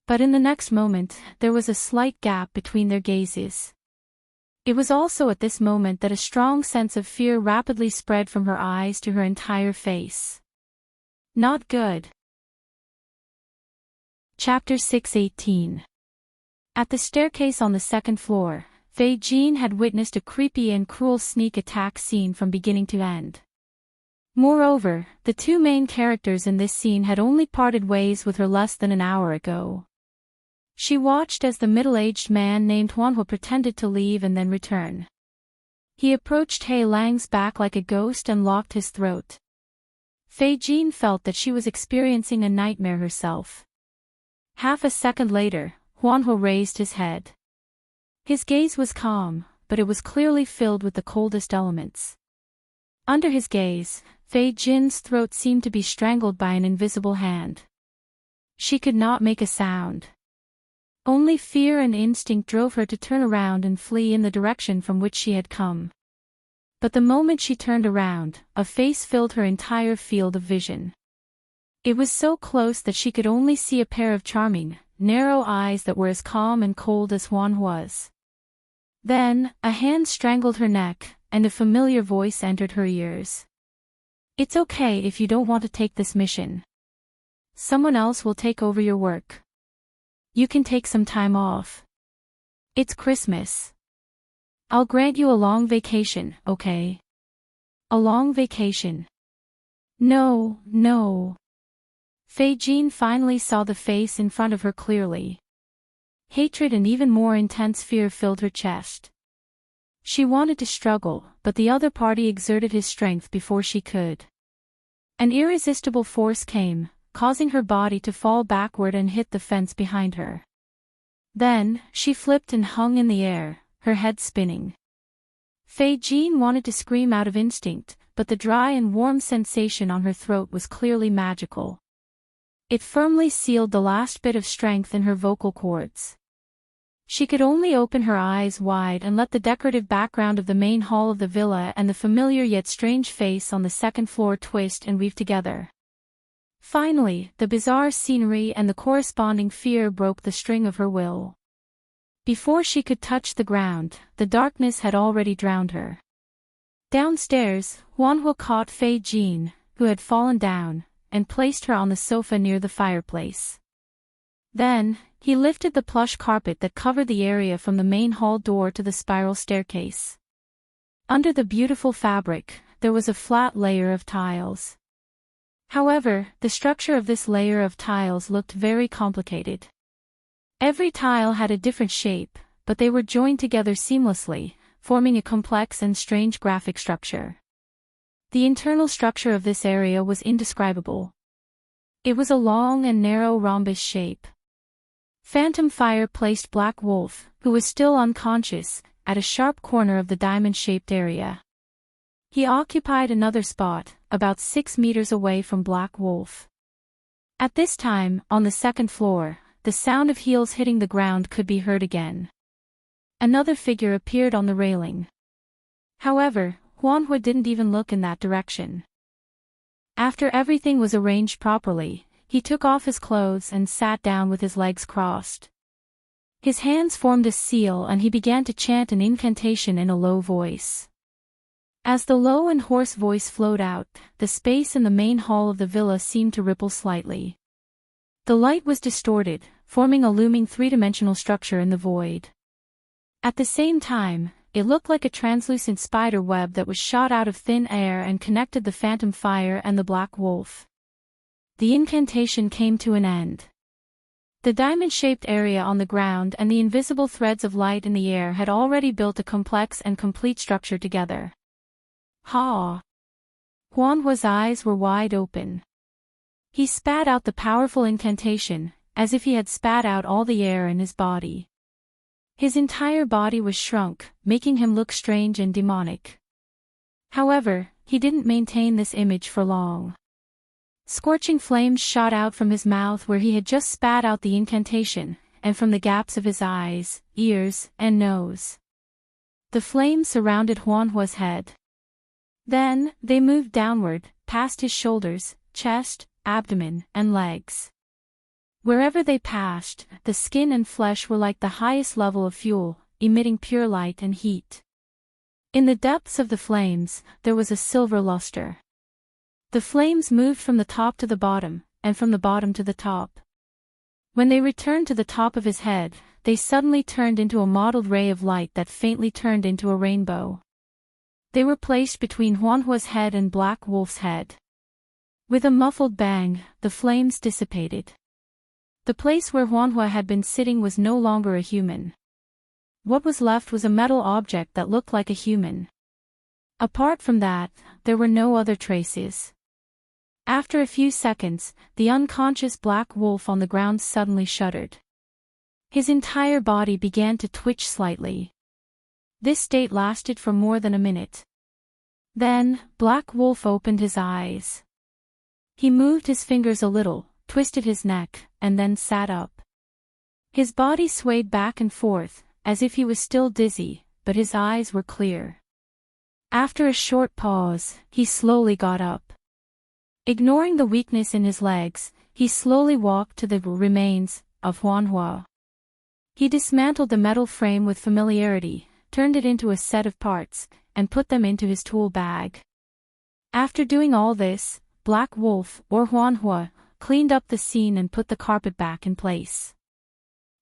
But in the next moment, there was a slight gap between their gazes. It was also at this moment that a strong sense of fear rapidly spread from her eyes to her entire face. Not good. Chapter 6:18. At the staircase on the second floor, Fei Jin had witnessed a creepy and cruel sneak attack scene from beginning to end. Moreover, the two main characters in this scene had only parted ways with her less than an hour ago. She watched as the middle-aged man named Huanhua pretended to leave and then return. He approached He Lang's back like a ghost and locked his throat. Fei Jin felt that she was experiencing a nightmare herself. Half a second later, Huanhua raised his head. His gaze was calm, but it was clearly filled with the coldest elements. Under his gaze, Fei Jin's throat seemed to be strangled by an invisible hand. She could not make a sound. Only fear and instinct drove her to turn around and flee in the direction from which she had come. But the moment she turned around, a face filled her entire field of vision. It was so close that she could only see a pair of charming, narrow eyes that were as calm and cold as Huanhua's. Then, a hand strangled her neck, and a familiar voice entered her ears. "It's okay if you don't want to take this mission. Someone else will take over your work. You can take some time off. It's Christmas. I'll grant you a long vacation, okay?" "A long vacation?" No, no. Fei Jin finally saw the face in front of her clearly. Hatred and even more intense fear filled her chest. She wanted to struggle, but the other party exerted his strength before she could. An irresistible force came, causing her body to fall backward and hit the fence behind her. Then, she flipped and hung in the air, her head spinning. Fei Jin wanted to scream out of instinct, but the dry and warm sensation on her throat was clearly magical. It firmly sealed the last bit of strength in her vocal cords. She could only open her eyes wide and let the decorative background of the main hall of the villa and the familiar yet strange face on the second floor twist and weave together. Finally, the bizarre scenery and the corresponding fear broke the string of her will. Before she could touch the ground, the darkness had already drowned her. Downstairs, Huanhua caught Fei Jin, who had fallen down, and placed her on the sofa near the fireplace. Then, he lifted the plush carpet that covered the area from the main hall door to the spiral staircase. Under the beautiful fabric, there was a flat layer of tiles. However, the structure of this layer of tiles looked very complicated. Every tile had a different shape, but they were joined together seamlessly, forming a complex and strange graphic structure. The internal structure of this area was indescribable. It was a long and narrow rhombus shape. Phantom Fire placed Black Wolf, who was still unconscious, at a sharp corner of the diamond-shaped area. He occupied another spot, about 6 meters away from Black Wolf. At this time, on the second floor, the sound of heels hitting the ground could be heard again. Another figure appeared on the railing. However, Huanhua didn't even look in that direction. After everything was arranged properly, he took off his clothes and sat down with his legs crossed. His hands formed a seal and he began to chant an incantation in a low voice. As the low and hoarse voice flowed out, the space in the main hall of the villa seemed to ripple slightly. The light was distorted, forming a looming three-dimensional structure in the void. At the same time, it looked like a translucent spider web that was shot out of thin air and connected the Phantom Fire and the Black Wolf. The incantation came to an end. The diamond-shaped area on the ground and the invisible threads of light in the air had already built a complex and complete structure together. Ha! Huanhua's eyes were wide open. He spat out the powerful incantation, as if he had spat out all the air in his body. His entire body was shrunk, making him look strange and demonic. However, he didn't maintain this image for long. Scorching flames shot out from his mouth where he had just spat out the incantation, and from the gaps of his eyes, ears, and nose. The flames surrounded Huanhua's head. Then, they moved downward, past his shoulders, chest, abdomen, and legs. Wherever they passed, the skin and flesh were like the highest level of fuel, emitting pure light and heat. In the depths of the flames, there was a silver luster. The flames moved from the top to the bottom, and from the bottom to the top. When they returned to the top of his head, they suddenly turned into a mottled ray of light that faintly turned into a rainbow. They were placed between Huanhua's head and Black Wolf's head. With a muffled bang, the flames dissipated. The place where Huanhua had been sitting was no longer a human. What was left was a metal object that looked like a human. Apart from that, there were no other traces. After a few seconds, the unconscious black wolf on the ground suddenly shuddered. His entire body began to twitch slightly. This state lasted for more than a minute. Then, Black Wolf opened his eyes. He moved his fingers a little, twisted his neck, and then sat up. His body swayed back and forth, as if he was still dizzy, but his eyes were clear. After a short pause, he slowly got up. Ignoring the weakness in his legs, he slowly walked to the remains of Huanhua. He dismantled the metal frame with familiarity, turned it into a set of parts, and put them into his tool bag. After doing all this, Black Wolf, or Huanhua, cleaned up the scene and put the carpet back in place.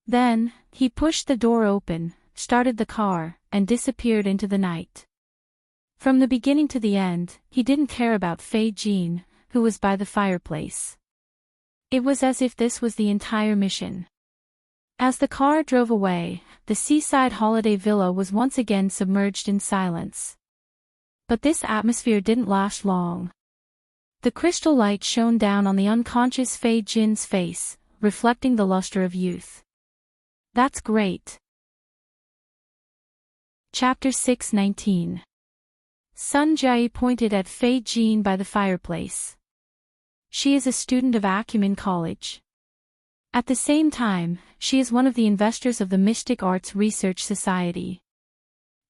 Then, he pushed the door open, started the car, and disappeared into the night. From the beginning to the end, he didn't care about Fei Jin, who was by the fireplace. It was as if this was the entire mission. As the car drove away, the seaside holiday villa was once again submerged in silence. But this atmosphere didn't last long. The crystal light shone down on the unconscious Fei Jin's face, reflecting the luster of youth. That's great. Chapter 6:19. Sun Jai pointed at Fei Jin by the fireplace. She is a student of Acumen College. At the same time, she is one of the investors of the Mystic Arts Research Society.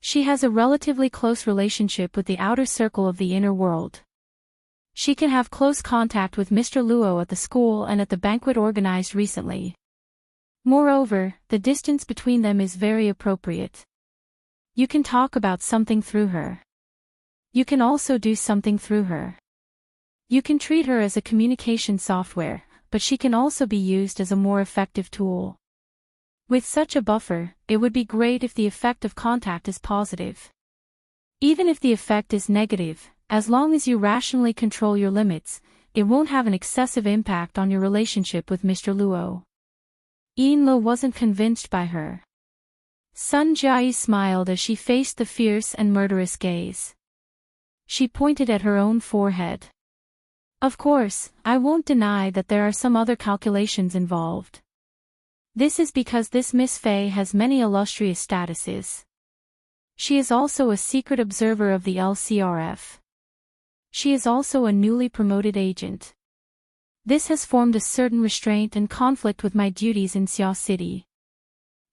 She has a relatively close relationship with the outer circle of the inner world. She can have close contact with Mr. Luo at the school and at the banquet organized recently. Moreover, the distance between them is very appropriate. You can talk about something through her. You can also do something through her. You can treat her as a communication software, but she can also be used as a more effective tool. With such a buffer, it would be great if the effect of contact is positive. Even if the effect is negative, as long as you rationally control your limits, it won't have an excessive impact on your relationship with Mr. Luo. Yin Lo wasn't convinced by her. Sun Jai smiled as she faced the fierce and murderous gaze. She pointed at her own forehead. Of course, I won't deny that there are some other calculations involved. This is because this Miss Fei has many illustrious statuses. She is also a secret observer of the LCRF. She is also a newly promoted agent. This has formed a certain restraint and conflict with my duties in Xia City.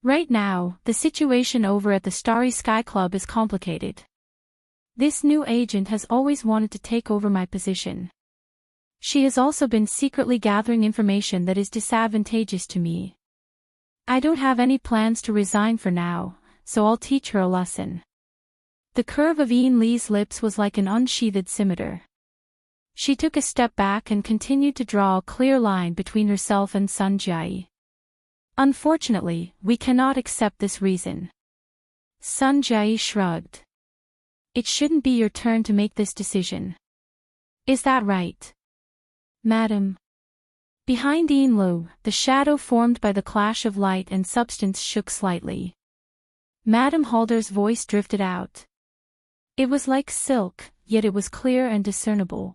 Right now, the situation over at the Starry Sky Club is complicated. This new agent has always wanted to take over my position. She has also been secretly gathering information that is disadvantageous to me. I don't have any plans to resign for now, so I'll teach her a lesson. The curve of Yin Li's lips was like an unsheathed scimitar. She took a step back and continued to draw a clear line between herself and Sun Jai. Unfortunately, we cannot accept this reason. Sun Jai shrugged. It shouldn't be your turn to make this decision. Is that right? Madam. Behind Yin Lu, the shadow formed by the clash of light and substance shook slightly. Madame Halder's voice drifted out. It was like silk, yet it was clear and discernible.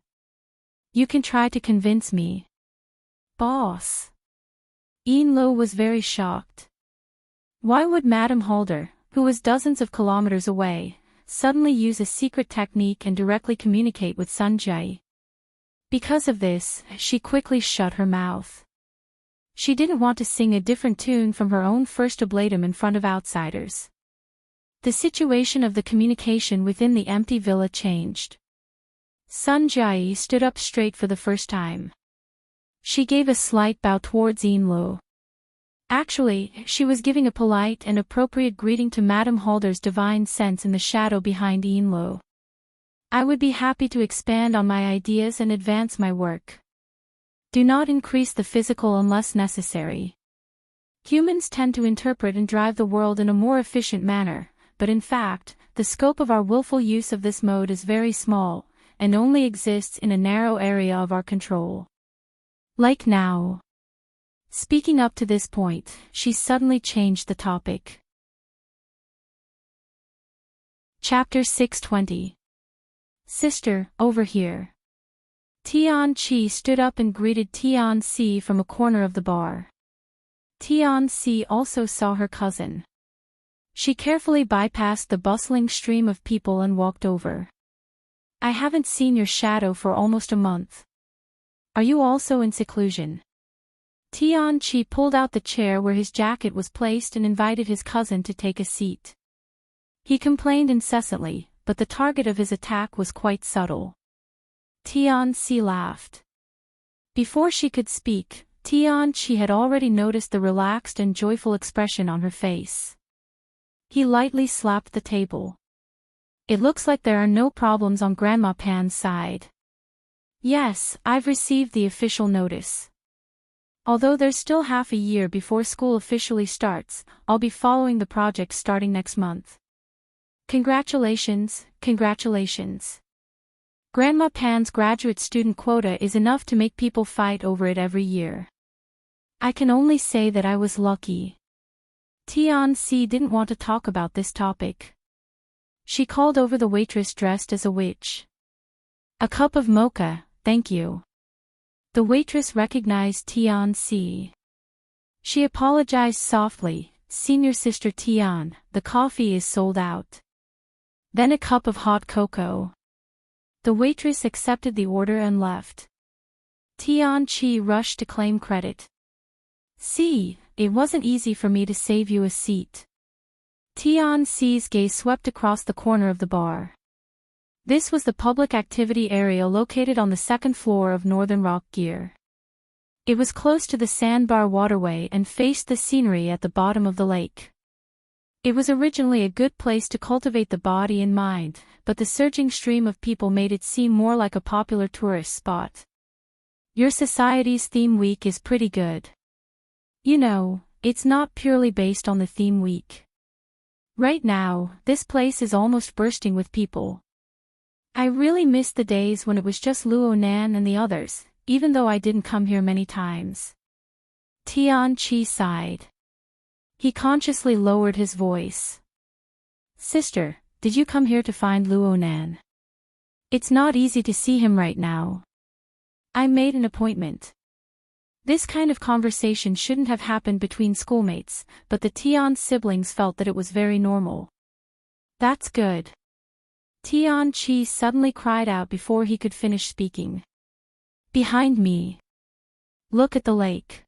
You can try to convince me. Boss. Yin Lu was very shocked. Why would Madame Halder, who was dozens of kilometers away, suddenly use a secret technique and directly communicate with Sun Jai? Because of this, she quickly shut her mouth. She didn't want to sing a different tune from her own first oblatum in front of outsiders. The situation of the communication within the empty villa changed. Sun Jai stood up straight for the first time. She gave a slight bow towards Yin Lu. Actually, she was giving a polite and appropriate greeting to Madame Halder's divine sense in the shadow behind Yin Lu. I would be happy to expand on my ideas and advance my work. Do not increase the physical unless necessary. Humans tend to interpret and drive the world in a more efficient manner, but in fact, the scope of our willful use of this mode is very small, and only exists in a narrow area of our control. Like now. Speaking up to this point, she suddenly changed the topic. Chapter 620. Sister, over here. Tian-Chi stood up and greeted Tian-Si from a corner of the bar. Tian-Si also saw her cousin. She carefully bypassed the bustling stream of people and walked over. I haven't seen your shadow for almost a month. Are you also in seclusion? Tian-Chi pulled out the chair where his jacket was placed and invited his cousin to take a seat. He complained incessantly, but the target of his attack was quite subtle. Tian-Si laughed. Before she could speak, Tian-Chi had already noticed the relaxed and joyful expression on her face. He lightly slapped the table. It looks like there are no problems on Grandma Pan's side. Yes, I've received the official notice. Although there's still half a year before school officially starts, I'll be following the project starting next month. Congratulations, congratulations. Grandma Pan's graduate student quota is enough to make people fight over it every year. I can only say that I was lucky. Tian-Si didn't want to talk about this topic. She called over the waitress dressed as a witch. A cup of mocha, thank you. The waitress recognized Tian-Si. She apologized softly, Senior Sister Tian, the coffee is sold out. Then a cup of hot cocoa. The waitress accepted the order and left. Tian-Chi rushed to claim credit. See, it wasn't easy for me to save you a seat. Tian-Si's gaze swept across the corner of the bar. This was the public activity area located on the second floor of Northern Rock Gear. It was close to the sandbar waterway and faced the scenery at the bottom of the lake. It was originally a good place to cultivate the body and mind, but the surging stream of people made it seem more like a popular tourist spot. Your society's theme week is pretty good. You know, it's not purely based on the theme week. Right now, this place is almost bursting with people. I really miss the days when it was just Luo Nan and the others, even though I didn't come here many times. Tian-Chi sighed. He consciously lowered his voice. Sister, did you come here to find Luo Nan? It's not easy to see him right now. I made an appointment. This kind of conversation shouldn't have happened between schoolmates, but the Tian siblings felt that it was very normal. That's good. Tian-Chi suddenly cried out before he could finish speaking. Behind me. Look at the lake.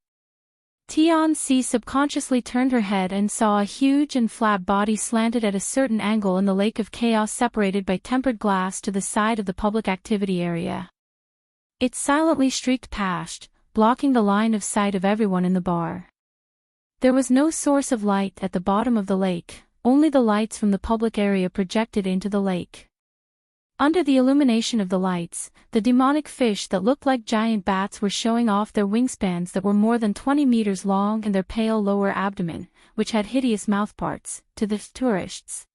Tian-Si subconsciously turned her head and saw a huge and flat body slanted at a certain angle in the lake of chaos separated by tempered glass to the side of the public activity area. It silently streaked past, blocking the line of sight of everyone in the bar. There was no source of light at the bottom of the lake, only the lights from the public area projected into the lake. Under the illumination of the lights, the demonic fish that looked like giant bats were showing off their wingspans that were more than 20 meters long and their pale lower abdomen, which had hideous mouthparts, to the tourists.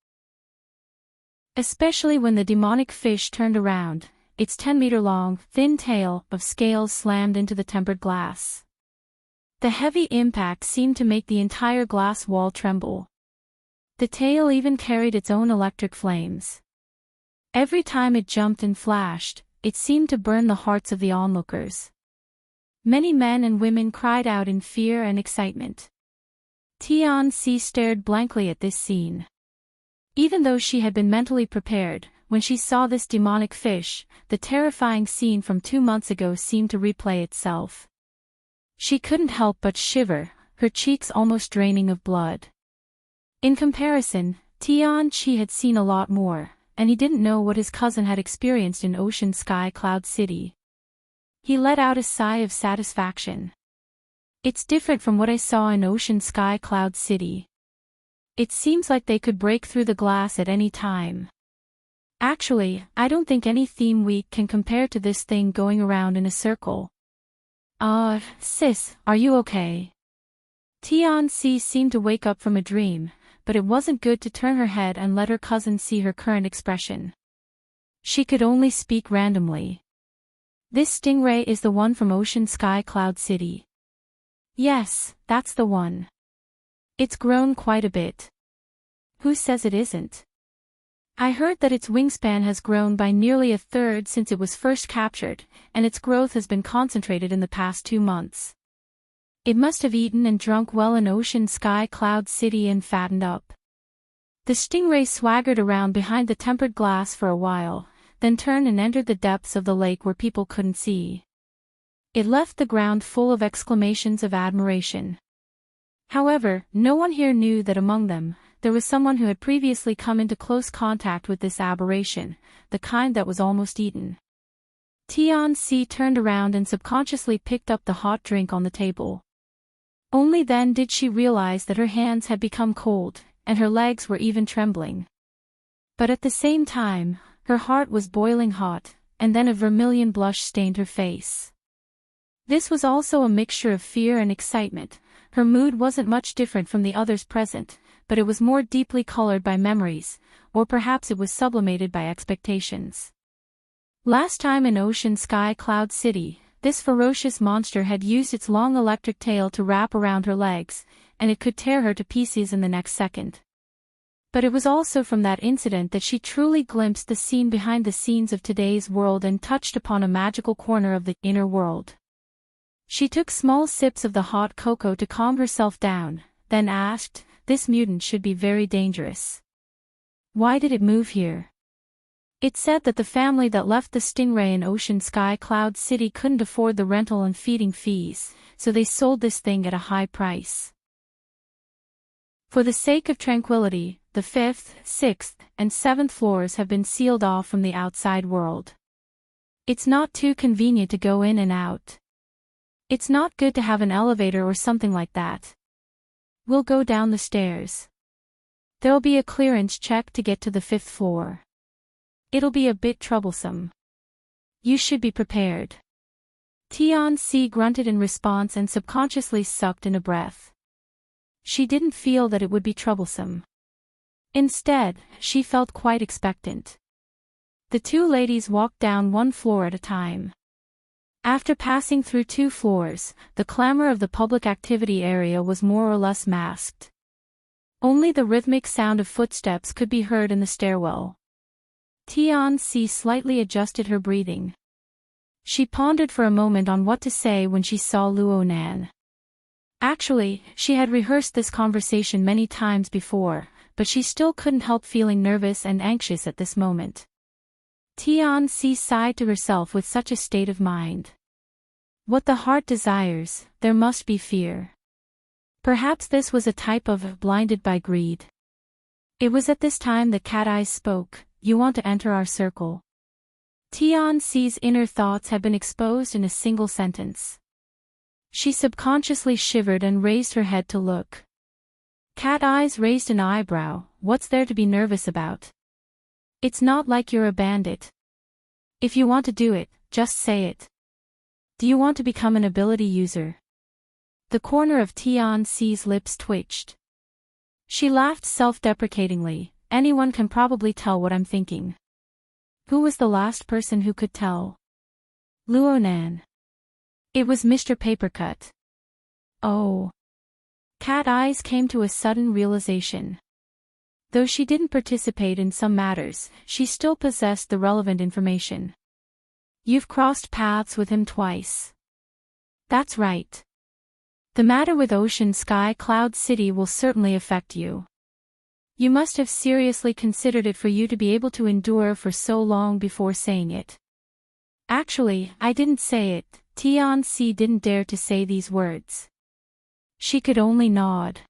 Especially when the demonic fish turned around, its 10-meter-long, thin tail of scales slammed into the tempered glass. The heavy impact seemed to make the entire glass wall tremble. The tail even carried its own electric flames. Every time it jumped and flashed, it seemed to burn the hearts of the onlookers. Many men and women cried out in fear and excitement. Tian-Si stared blankly at this scene. Even though she had been mentally prepared, when she saw this demonic fish, the terrifying scene from 2 months ago seemed to replay itself. She couldn't help but shiver, her cheeks almost draining of blood. In comparison, Tian-Chi had seen a lot more, and he didn't know what his cousin had experienced in Ocean Sky Cloud City. He let out a sigh of satisfaction. It's different from what I saw in Ocean Sky Cloud City. It seems like they could break through the glass at any time. Actually, I don't think any theme week can compare to this thing going around in a circle. Sis, are you okay? Tian-Si seemed to wake up from a dream, but it wasn't good to turn her head and let her cousin see her current expression. She could only speak randomly. This stingray is the one from Ocean Sky Cloud City. Yes, that's the one. It's grown quite a bit. Who says it isn't? I heard that its wingspan has grown by nearly a third since it was first captured, and its growth has been concentrated in the past 2 months. It must have eaten and drunk well in Ocean Sky Cloud City and fattened up. The stingray swaggered around behind the tempered glass for a while, then turned and entered the depths of the lake where people couldn't see. It left the ground full of exclamations of admiration. However, no one here knew that among them, there was someone who had previously come into close contact with this aberration, the kind that was almost eaten. Tian-Si turned around and subconsciously picked up the hot drink on the table. Only then did she realize that her hands had become cold, and her legs were even trembling. But at the same time, her heart was boiling hot, and then a vermilion blush stained her face. This was also a mixture of fear and excitement. Her mood wasn't much different from the others present, but it was more deeply colored by memories, or perhaps it was sublimated by expectations. Last time in Ocean Sky Cloud City, this ferocious monster had used its long electric tail to wrap around her legs, and it could tear her to pieces in the next second. But it was also from that incident that she truly glimpsed the scene behind the scenes of today's world and touched upon a magical corner of the inner world. She took small sips of the hot cocoa to calm herself down, then asked, "This mutant should be very dangerous. Why did it move here?" It said that the family that left the stingray in Ocean Sky Cloud City couldn't afford the rental and feeding fees, so they sold this thing at a high price. For the sake of tranquility, the 5th, 6th, and 7th floors have been sealed off from the outside world. It's not too convenient to go in and out. It's not good to have an elevator or something like that. We'll go down the stairs. There'll be a clearance check to get to the 5th floor. It'll be a bit troublesome. You should be prepared. Tian-Si grunted in response and subconsciously sucked in a breath. She didn't feel that it would be troublesome. Instead, she felt quite expectant. The two ladies walked down one floor at a time. After passing through 2 floors, the clamor of the public activity area was more or less masked. Only the rhythmic sound of footsteps could be heard in the stairwell. Tian-Si slightly adjusted her breathing. She pondered for a moment on what to say when she saw Luonan. Actually, she had rehearsed this conversation many times before, but she still couldn't help feeling nervous and anxious at this moment. Tian-Si sighed to herself with such a state of mind. What the heart desires, there must be fear. Perhaps this was a type of blinded by greed. It was at this time that Cat Eyes spoke. "You want to enter our circle?" Tian-Si's inner thoughts had been exposed in a single sentence. She subconsciously shivered and raised her head to look. Cat Eyes raised an eyebrow. "What's there to be nervous about? It's not like you're a bandit. If you want to do it, just say it. Do you want to become an ability user?" The corner of Tian-Si's lips twitched. She laughed self-deprecatingly. "Anyone can probably tell what I'm thinking." Who was the last person who could tell? Luonan. It was Mr. Papercut. Oh. Cat Eyes came to a sudden realization. Though she didn't participate in some matters, she still possessed the relevant information. "You've crossed paths with him twice." "That's right. The matter with Ocean Sky Cloud City will certainly affect you. You must have seriously considered it for you to be able to endure for so long before saying it." "Actually, I didn't say it." Tian-Si didn't dare to say these words. She could only nod.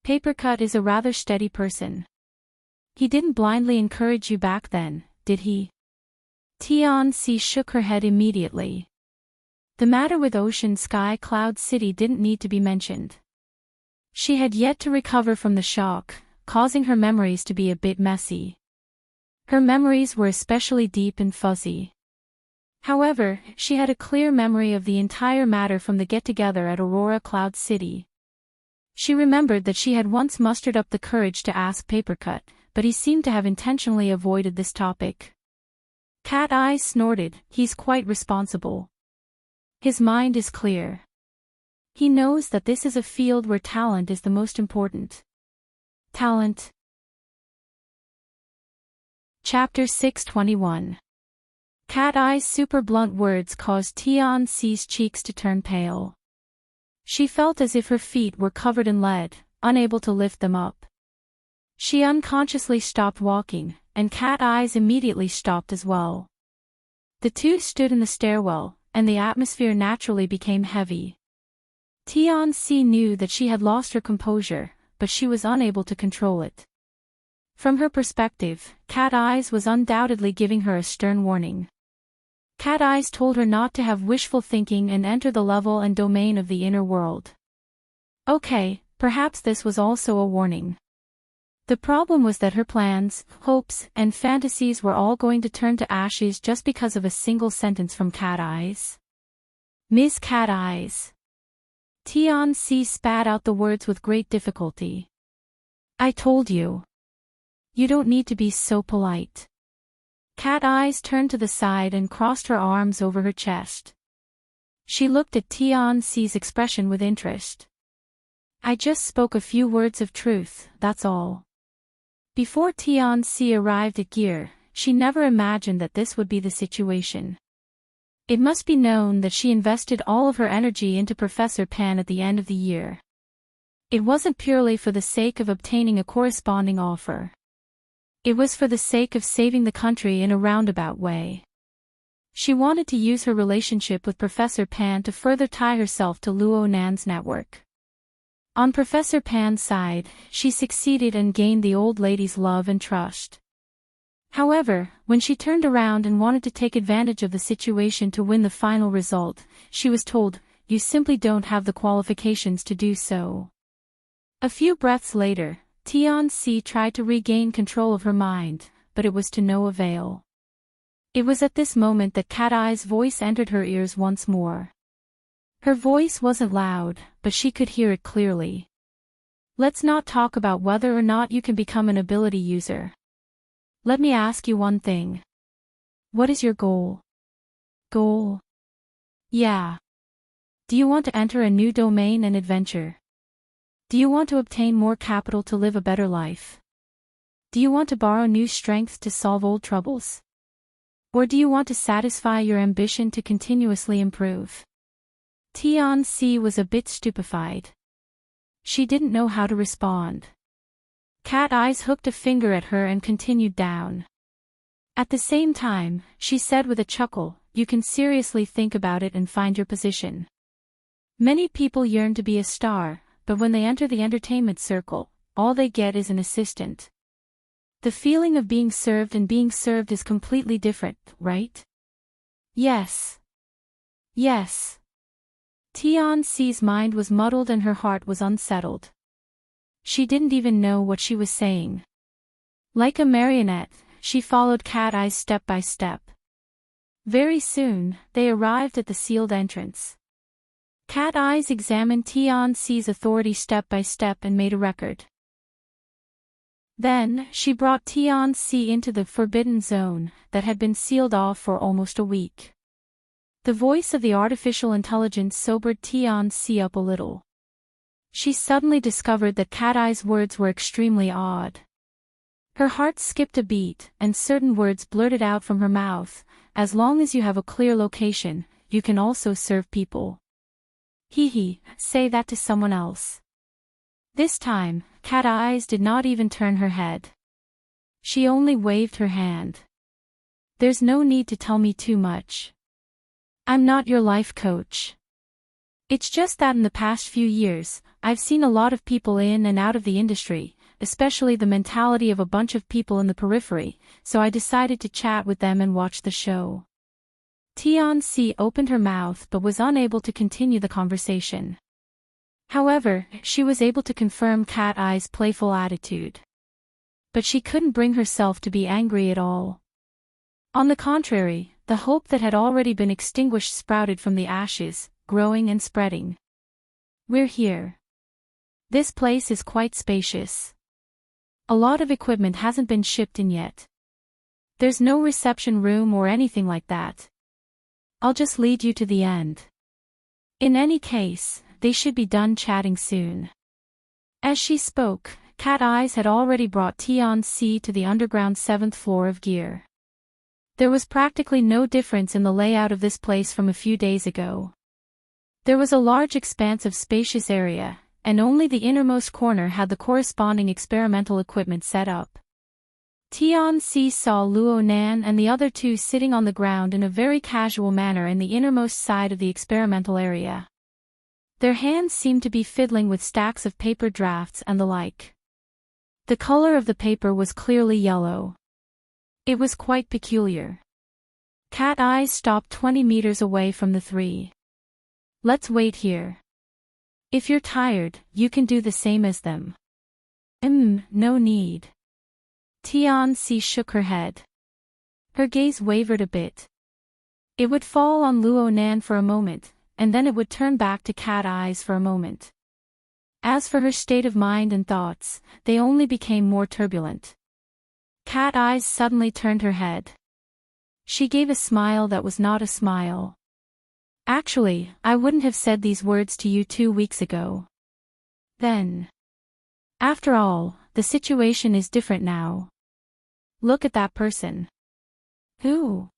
Papercut is a rather steady person. He didn't blindly encourage you back then, did he? Tian-Si shook her head immediately. The matter with Ocean Sky Cloud City didn't need to be mentioned. She had yet to recover from the shock, causing her memories to be a bit messy. Her memories were especially deep and fuzzy. However, she had a clear memory of the entire matter from the get-together at Aurora Cloud City. She remembered that she had once mustered up the courage to ask Papercut, but he seemed to have intentionally avoided this topic. Cat Eyes snorted. "He's quite responsible. His mind is clear. He knows that this is a field where talent is the most important." Talent. Chapter 621. Cat Eye's super blunt words caused Tianxi's cheeks to turn pale. She felt as if her feet were covered in lead, unable to lift them up. She unconsciously stopped walking, and Cat Eye's immediately stopped as well. The two stood in the stairwell, and the atmosphere naturally became heavy. Tianxi knew that she had lost her composure, but she was unable to control it. From her perspective, Cat Eyes was undoubtedly giving her a stern warning. Cat Eyes told her not to have wishful thinking and enter the level and domain of the inner world. Okay, perhaps this was also a warning. The problem was that her plans, hopes, and fantasies were all going to turn to ashes just because of a single sentence from Cat Eyes. Miss Cat Eyes. Tianxi spat out the words with great difficulty. I told you. You don't need to be so polite. Cat Eyes turned to the side and crossed her arms over her chest. She looked at Tianxi's expression with interest. I just spoke a few words of truth, that's all. Before Tianxi arrived at Gear, she never imagined that this would be the situation. It must be known that she invested all of her energy into Professor Pan at the end of the year. It wasn't purely for the sake of obtaining a corresponding offer. It was for the sake of saving the country in a roundabout way. She wanted to use her relationship with Professor Pan to further tie herself to Luo Nan's network. On Professor Pan's side, she succeeded and gained the old lady's love and trust. However, when she turned around and wanted to take advantage of the situation to win the final result, she was told, "You simply don't have the qualifications to do so." A few breaths later, Tianxi tried to regain control of her mind, but it was to no avail. It was at this moment that Cat Eye's voice entered her ears once more. Her voice wasn't loud, but she could hear it clearly. Let's not talk about whether or not you can become an ability user. Let me ask you one thing. What is your goal? Goal? Yeah. Do you want to enter a new domain and adventure? Do you want to obtain more capital to live a better life? Do you want to borrow new strength to solve old troubles? Or do you want to satisfy your ambition to continuously improve? Tianxi was a bit stupefied. She didn't know how to respond. Cat Eyes hooked a finger at her and continued down. At the same time, she said with a chuckle, you can seriously think about it and find your position. Many people yearn to be a star, but when they enter the entertainment circle, all they get is an assistant. The feeling of being served and being served is completely different, right? Yes. Yes. Tianxi's mind was muddled and her heart was unsettled. She didn't even know what she was saying. Like a marionette, she followed Cat Eyes step by step. Very soon, they arrived at the sealed entrance. Cat Eyes examined Tianxi's authority step by step and made a record. Then, she brought Tianxi into the forbidden zone that had been sealed off for almost a week. The voice of the artificial intelligence sobered Tianxi up a little. She suddenly discovered that Cat Eye's words were extremely odd. Her heart skipped a beat, and certain words blurted out from her mouth, as long as you have a clear location, you can also serve people. Say that to someone else. This time, Cat Eyes did not even turn her head. She only waved her hand. There's no need to tell me too much. I'm not your life coach. It's just that in the past few years, I've seen a lot of people in and out of the industry, especially the mentality of a bunch of people in the periphery, so I decided to chat with them and watch the show. Tianxi opened her mouth but was unable to continue the conversation. However, she was able to confirm Cat Eye's playful attitude. But she couldn't bring herself to be angry at all. On the contrary, the hope that had already been extinguished sprouted from the ashes, growing and spreading. We're here. This place is quite spacious. A lot of equipment hasn't been shipped in yet. There's no reception room or anything like that. I'll just lead you to the end. In any case, they should be done chatting soon. As she spoke, Cat Eyes had already brought Tian-Si to the underground 7th floor of Gear. There was practically no difference in the layout of this place from a few days ago. There was a large expanse of spacious area, and only the innermost corner had the corresponding experimental equipment set up. Tian-Si saw Luo Nan and the other two sitting on the ground in a very casual manner in the innermost side of the experimental area. Their hands seemed to be fiddling with stacks of paper drafts and the like. The color of the paper was clearly yellow. It was quite peculiar. Cat Eyes stopped 20 meters away from the three. Let's wait here. If you're tired, you can do the same as them. No need. Tian-Si shook her head. Her gaze wavered a bit. It would fall on Luo Nan for a moment, and then it would turn back to Cat Eyes for a moment. As for her state of mind and thoughts, they only became more turbulent. Cat Eyes suddenly turned her head. She gave a smile that was not a smile. Actually, I wouldn't have said these words to you 2 weeks ago. Then. After all, the situation is different now. Look at that person. Who?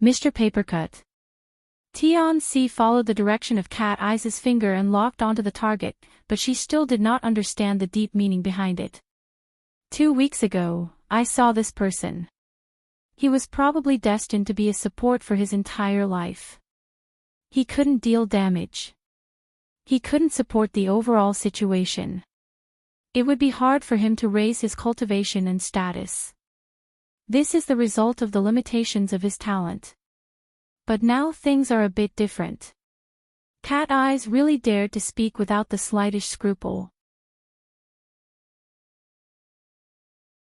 Mr. Papercut. Tian-Si followed the direction of Cat Eyes' finger and locked onto the target, but she still did not understand the deep meaning behind it. 2 weeks ago, I saw this person. He was probably destined to be a support for his entire life. He couldn't deal damage. He couldn't support the overall situation. It would be hard for him to raise his cultivation and status. This is the result of the limitations of his talent. But now things are a bit different. Cat Eyes really dared to speak without the slightest scruple.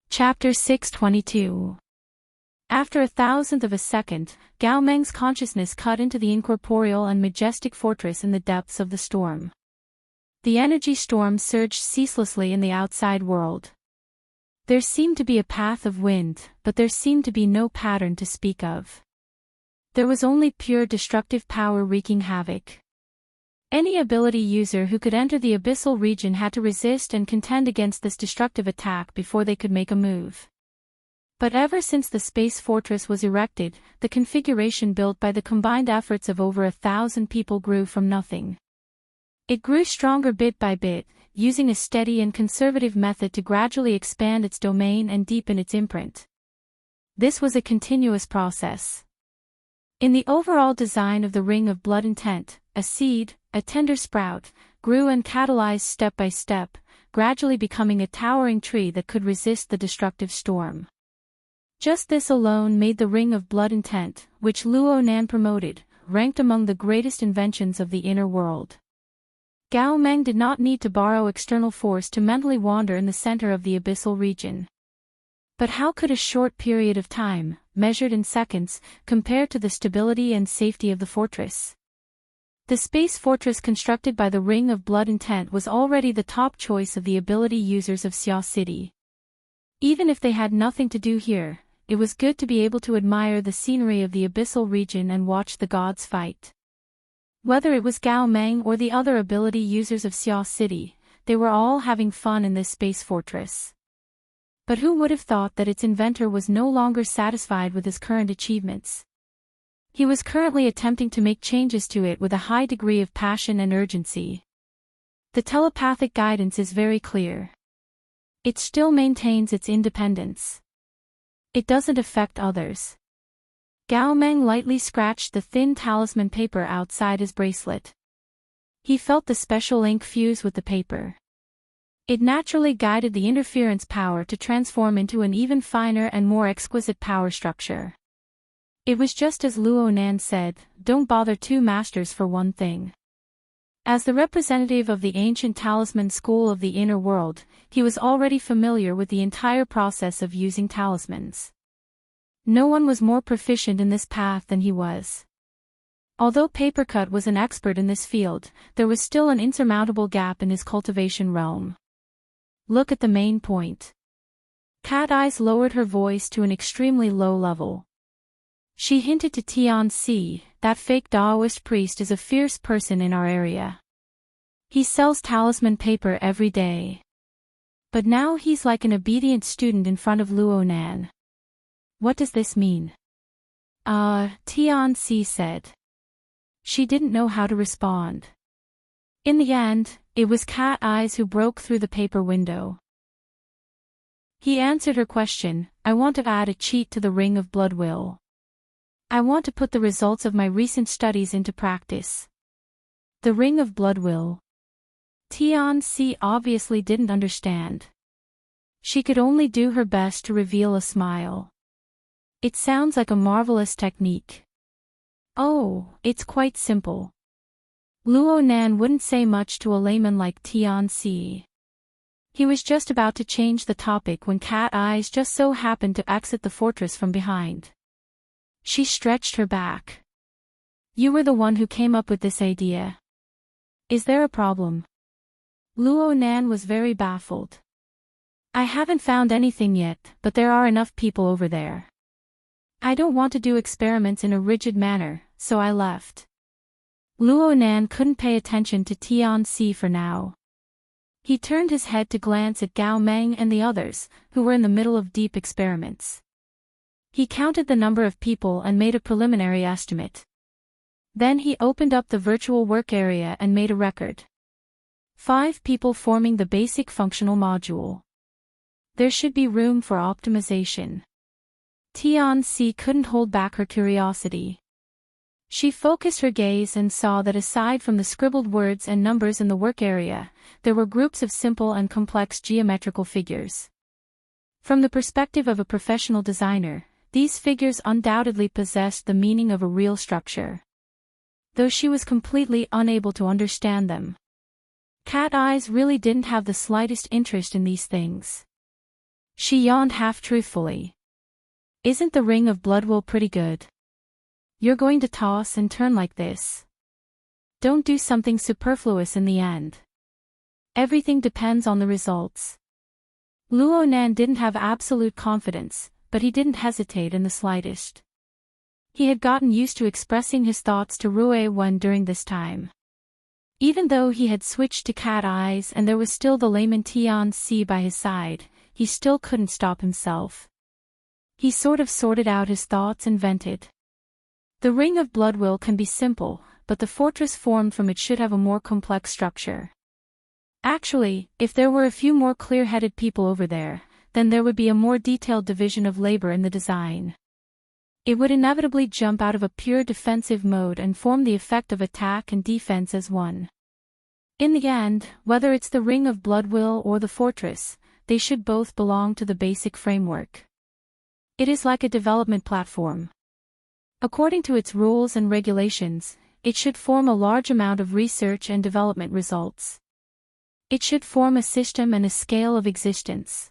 Chapter 622. After 1,000th of a second, Gao Meng's consciousness cut into the incorporeal and majestic fortress in the depths of the storm. The energy storm surged ceaselessly in the outside world. There seemed to be a path of wind, but there seemed to be no pattern to speak of. There was only pure destructive power wreaking havoc. Any ability user who could enter the abyssal region had to resist and contend against this destructive attack before they could make a move. But ever since the space fortress was erected, the configuration built by the combined efforts of over 1,000 people grew from nothing. It grew stronger bit by bit, using a steady and conservative method to gradually expand its domain and deepen its imprint. This was a continuous process. In the overall design of the Ring of Blood Intent, a seed, a tender sprout, grew and catalyzed step by step, gradually becoming a towering tree that could resist the destructive storm. Just this alone made the Ring of Blood Intent, which Luo Nan promoted, ranked among the greatest inventions of the inner world. Gao Meng did not need to borrow external force to mentally wander in the center of the abyssal region. But how could a short period of time, measured in seconds, compare to the stability and safety of the fortress? The space fortress constructed by the Ring of Blood Intent was already the top choice of the ability users of Xia City. Even if they had nothing to do here, it was good to be able to admire the scenery of the abyssal region and watch the gods fight. Whether it was Gao Meng or the other ability users of Xia City, they were all having fun in this space fortress. But who would have thought that its inventor was no longer satisfied with his current achievements? He was currently attempting to make changes to it with a high degree of passion and urgency. The telepathic guidance is very clear. It still maintains its independence. It doesn't affect others. Gao Meng lightly scratched the thin talisman paper outside his bracelet. He felt the special ink fuse with the paper. It naturally guided the interference power to transform into an even finer and more exquisite power structure. It was just as Luo Nan said, don't bother two masters for one thing. As the representative of the ancient talisman school of the inner world, he was already familiar with the entire process of using talismans. No one was more proficient in this path than he was. Although Papercut was an expert in this field, there was still an insurmountable gap in his cultivation realm. Look at the main point. Cat Eyes lowered her voice to an extremely low level. She hinted to Tian-Si, that fake Taoist priest is a fierce person in our area. He sells talisman paper every day. But now he's like an obedient student in front of Luonan. What does this mean? Tianxi said. She didn't know how to respond. In the end, it was Cat Eyes who broke through the paper window. He answered her question. I want to add a cheat to the Ring of Blood Will. I want to put the results of my recent studies into practice. The Ring of Blood Will. Tianxi obviously didn't understand. She could only do her best to reveal a smile. It sounds like a marvelous technique. Oh, it's quite simple. Luonan wouldn't say much to a layman like Tianxi. He was just about to change the topic when Cat Eyes just so happened to exit the fortress from behind. She stretched her back. You were the one who came up with this idea. Is there a problem? Luonan was very baffled. I haven't found anything yet, but there are enough people over there. I don't want to do experiments in a rigid manner, so I left. Luonan couldn't pay attention to Tianxi for now. He turned his head to glance at Gao Meng and the others, who were in the middle of deep experiments. He counted the number of people and made a preliminary estimate. Then he opened up the virtual work area and made a record. 5 people forming the basic functional module. There should be room for optimization. Tianxi couldn't hold back her curiosity. She focused her gaze and saw that aside from the scribbled words and numbers in the work area, there were groups of simple and complex geometrical figures. From the perspective of a professional designer, these figures undoubtedly possessed the meaning of a real structure. Though she was completely unable to understand them. Cat Eyes really didn't have the slightest interest in these things. She yawned half-truthfully. Isn't the Ring of Blood Will pretty good? You're going to toss and turn like this. Don't do something superfluous in the end. Everything depends on the results. Luonan didn't have absolute confidence, but he didn't hesitate in the slightest. He had gotten used to expressing his thoughts to Rue Wen during this time. Even though he had switched to Cat Eyes and there was still the layman Tianxi by his side, he still couldn't stop himself. He sort of sorted out his thoughts and vented. The Ring of Blood Will can be simple, but the fortress formed from it should have a more complex structure. Actually, if there were a few more clear-headed people over there, then there would be a more detailed division of labor in the design. It would inevitably jump out of a pure defensive mode and form the effect of attack and defense as one. In the end, whether it's the Ring of Blood Will or the fortress, they should both belong to the basic framework. It is like a development platform. According to its rules and regulations, it should form a large amount of research and development results. It should form a system and a scale of existence.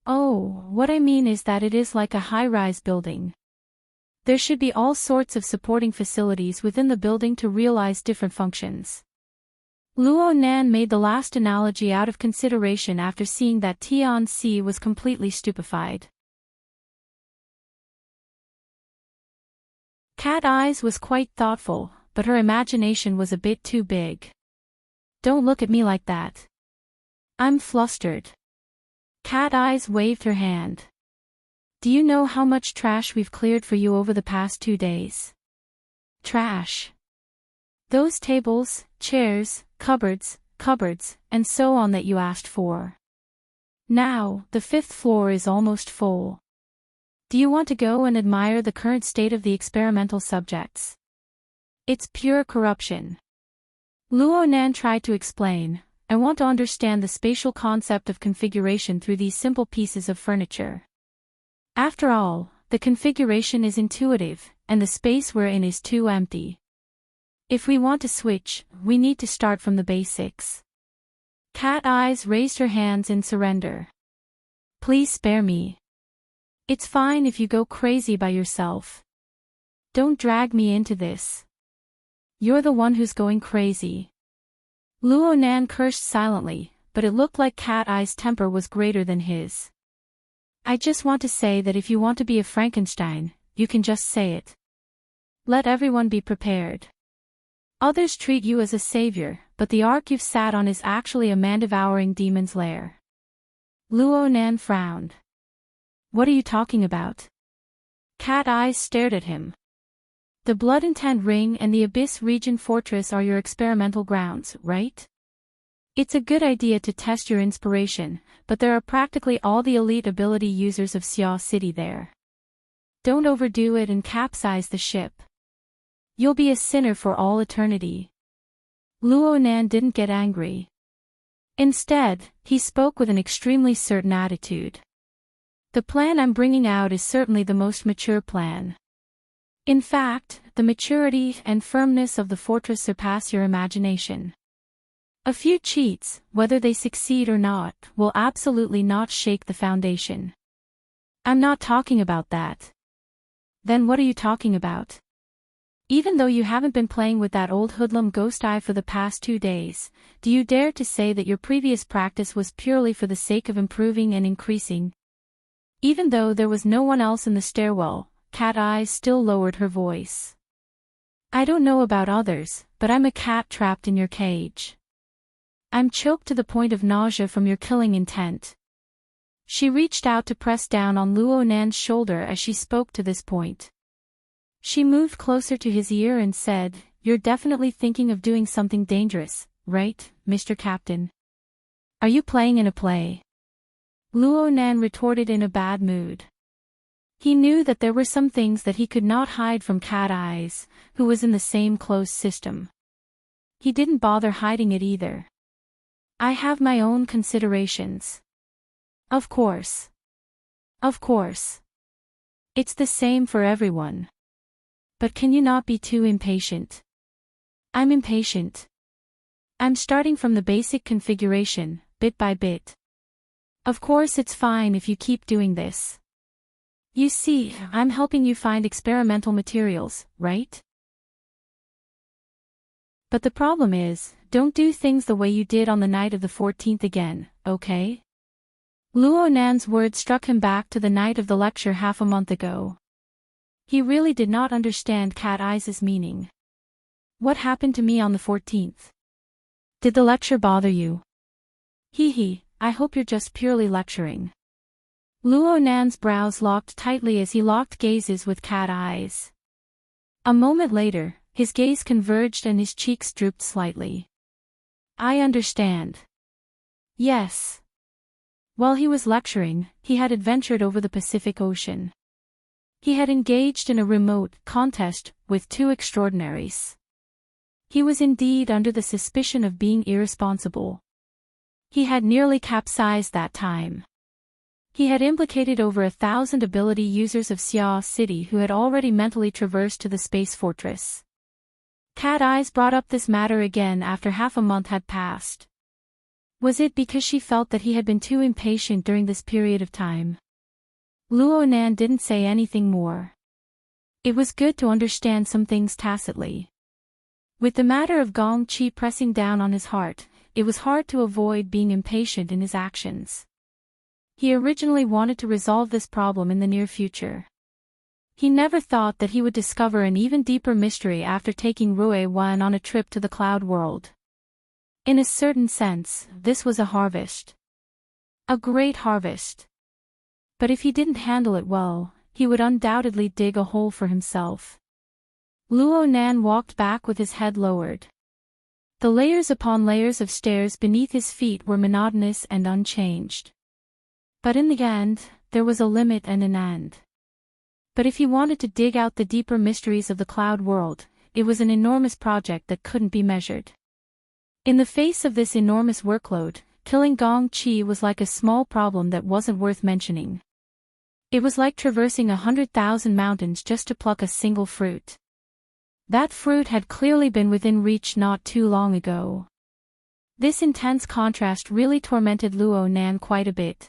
Oh, what I mean is that it is like a high-rise building. There should be all sorts of supporting facilities within the building to realize different functions. Luonan made the last analogy out of consideration after seeing that Tianxi was completely stupefied. Cat Eyes was quite thoughtful, but her imagination was a bit too big. Don't look at me like that. I'm flustered. Cat Eyes waved her hand. Do you know how much trash we've cleared for you over the past 2 days? Trash. Those tables, chairs, cupboards, and so on that you asked for. Now, the 5th floor is almost full. Do you want to go and admire the current state of the experimental subjects? It's pure corruption. Luonan tried to explain, I want to understand the spatial concept of configuration through these simple pieces of furniture. After all, the configuration is intuitive, and the space we're in is too empty. If we want to switch, we need to start from the basics. Cat Eyes raised her hands in surrender. Please spare me. It's fine if you go crazy by yourself. Don't drag me into this. You're the one who's going crazy. Luonan cursed silently, but it looked like Cat Eye's temper was greater than his. I just want to say that if you want to be a Frankenstein, you can just say it. Let everyone be prepared. Others treat you as a savior, but the ark you've sat on is actually a man-devouring demon's lair. Luo Nan frowned. What are you talking about? Cat Eyes stared at him. The Blood Intent Ring and the Abyss Region Fortress are your experimental grounds, right? It's a good idea to test your inspiration, but there are practically all the elite ability users of Xia City there. Don't overdo it and capsize the ship. You'll be a sinner for all eternity. Luo Nan didn't get angry. Instead, he spoke with an extremely certain attitude. The plan I'm bringing out is certainly the most mature plan. In fact, the maturity and firmness of the fortress surpass your imagination. A few cheats, whether they succeed or not, will absolutely not shake the foundation. I'm not talking about that. Then what are you talking about? Even though you haven't been playing with that old hoodlum Ghost Eye for the past 2 days, do you dare to say that your previous practice was purely for the sake of improving and increasing? Even though there was no one else in the stairwell, Cat Eyes still lowered her voice. I don't know about others, but I'm a cat trapped in your cage. I'm choked to the point of nausea from your killing intent. She reached out to press down on Luo Nan's shoulder as she spoke to this point. She moved closer to his ear and said, You're definitely thinking of doing something dangerous, right, Mr. Captain? Are you playing in a play? Luo Nan retorted in a bad mood. He knew that there were some things that he could not hide from Cat Eyes, who was in the same closed system. He didn't bother hiding it either. I have my own considerations. Of course. Of course. It's the same for everyone. But can you not be too impatient? I'm impatient. I'm starting from the basic configuration, bit by bit. Of course it's fine if you keep doing this. You see, I'm helping you find experimental materials, right? But the problem is, don't do things the way you did on the night of the 14th again, okay? Luo Nan's words struck him back to the night of the lecture half a month ago. He really did not understand Cat Eyes' meaning. What happened to me on the 14th? Did the lecture bother you? Hee, I hope you're just purely lecturing. Luo Nan's brows locked tightly as he locked gazes with Cat Eyes. A moment later, his gaze converged and his cheeks drooped slightly. I understand. Yes. While he was lecturing, he had adventured over the Pacific Ocean. He had engaged in a remote contest with 2 extraordinaries. He was indeed under the suspicion of being irresponsible. He had nearly capsized that time. He had implicated over 1,000 ability users of Xia City who had already mentally traversed to the space fortress. Cat Eyes brought up this matter again after half a month had passed. Was it because she felt that he had been too impatient during this period of time? Luo Nan didn't say anything more. It was good to understand some things tacitly. With the matter of Gong Qi pressing down on his heart, it was hard to avoid being impatient in his actions. He originally wanted to resolve this problem in the near future. He never thought that he would discover an even deeper mystery after taking Rui Wan on a trip to the cloud world. In a certain sense, this was a harvest. A great harvest. But if he didn't handle it well, he would undoubtedly dig a hole for himself. Luo Nan walked back with his head lowered. The layers upon layers of stairs beneath his feet were monotonous and unchanged. But in the end, there was a limit and an end. But if he wanted to dig out the deeper mysteries of the cloud world, it was an enormous project that couldn't be measured. In the face of this enormous workload, killing Gong Qi was like a small problem that wasn't worth mentioning. It was like traversing 100,000 mountains just to pluck a single fruit. That fruit had clearly been within reach not too long ago. This intense contrast really tormented Luo Nan quite a bit.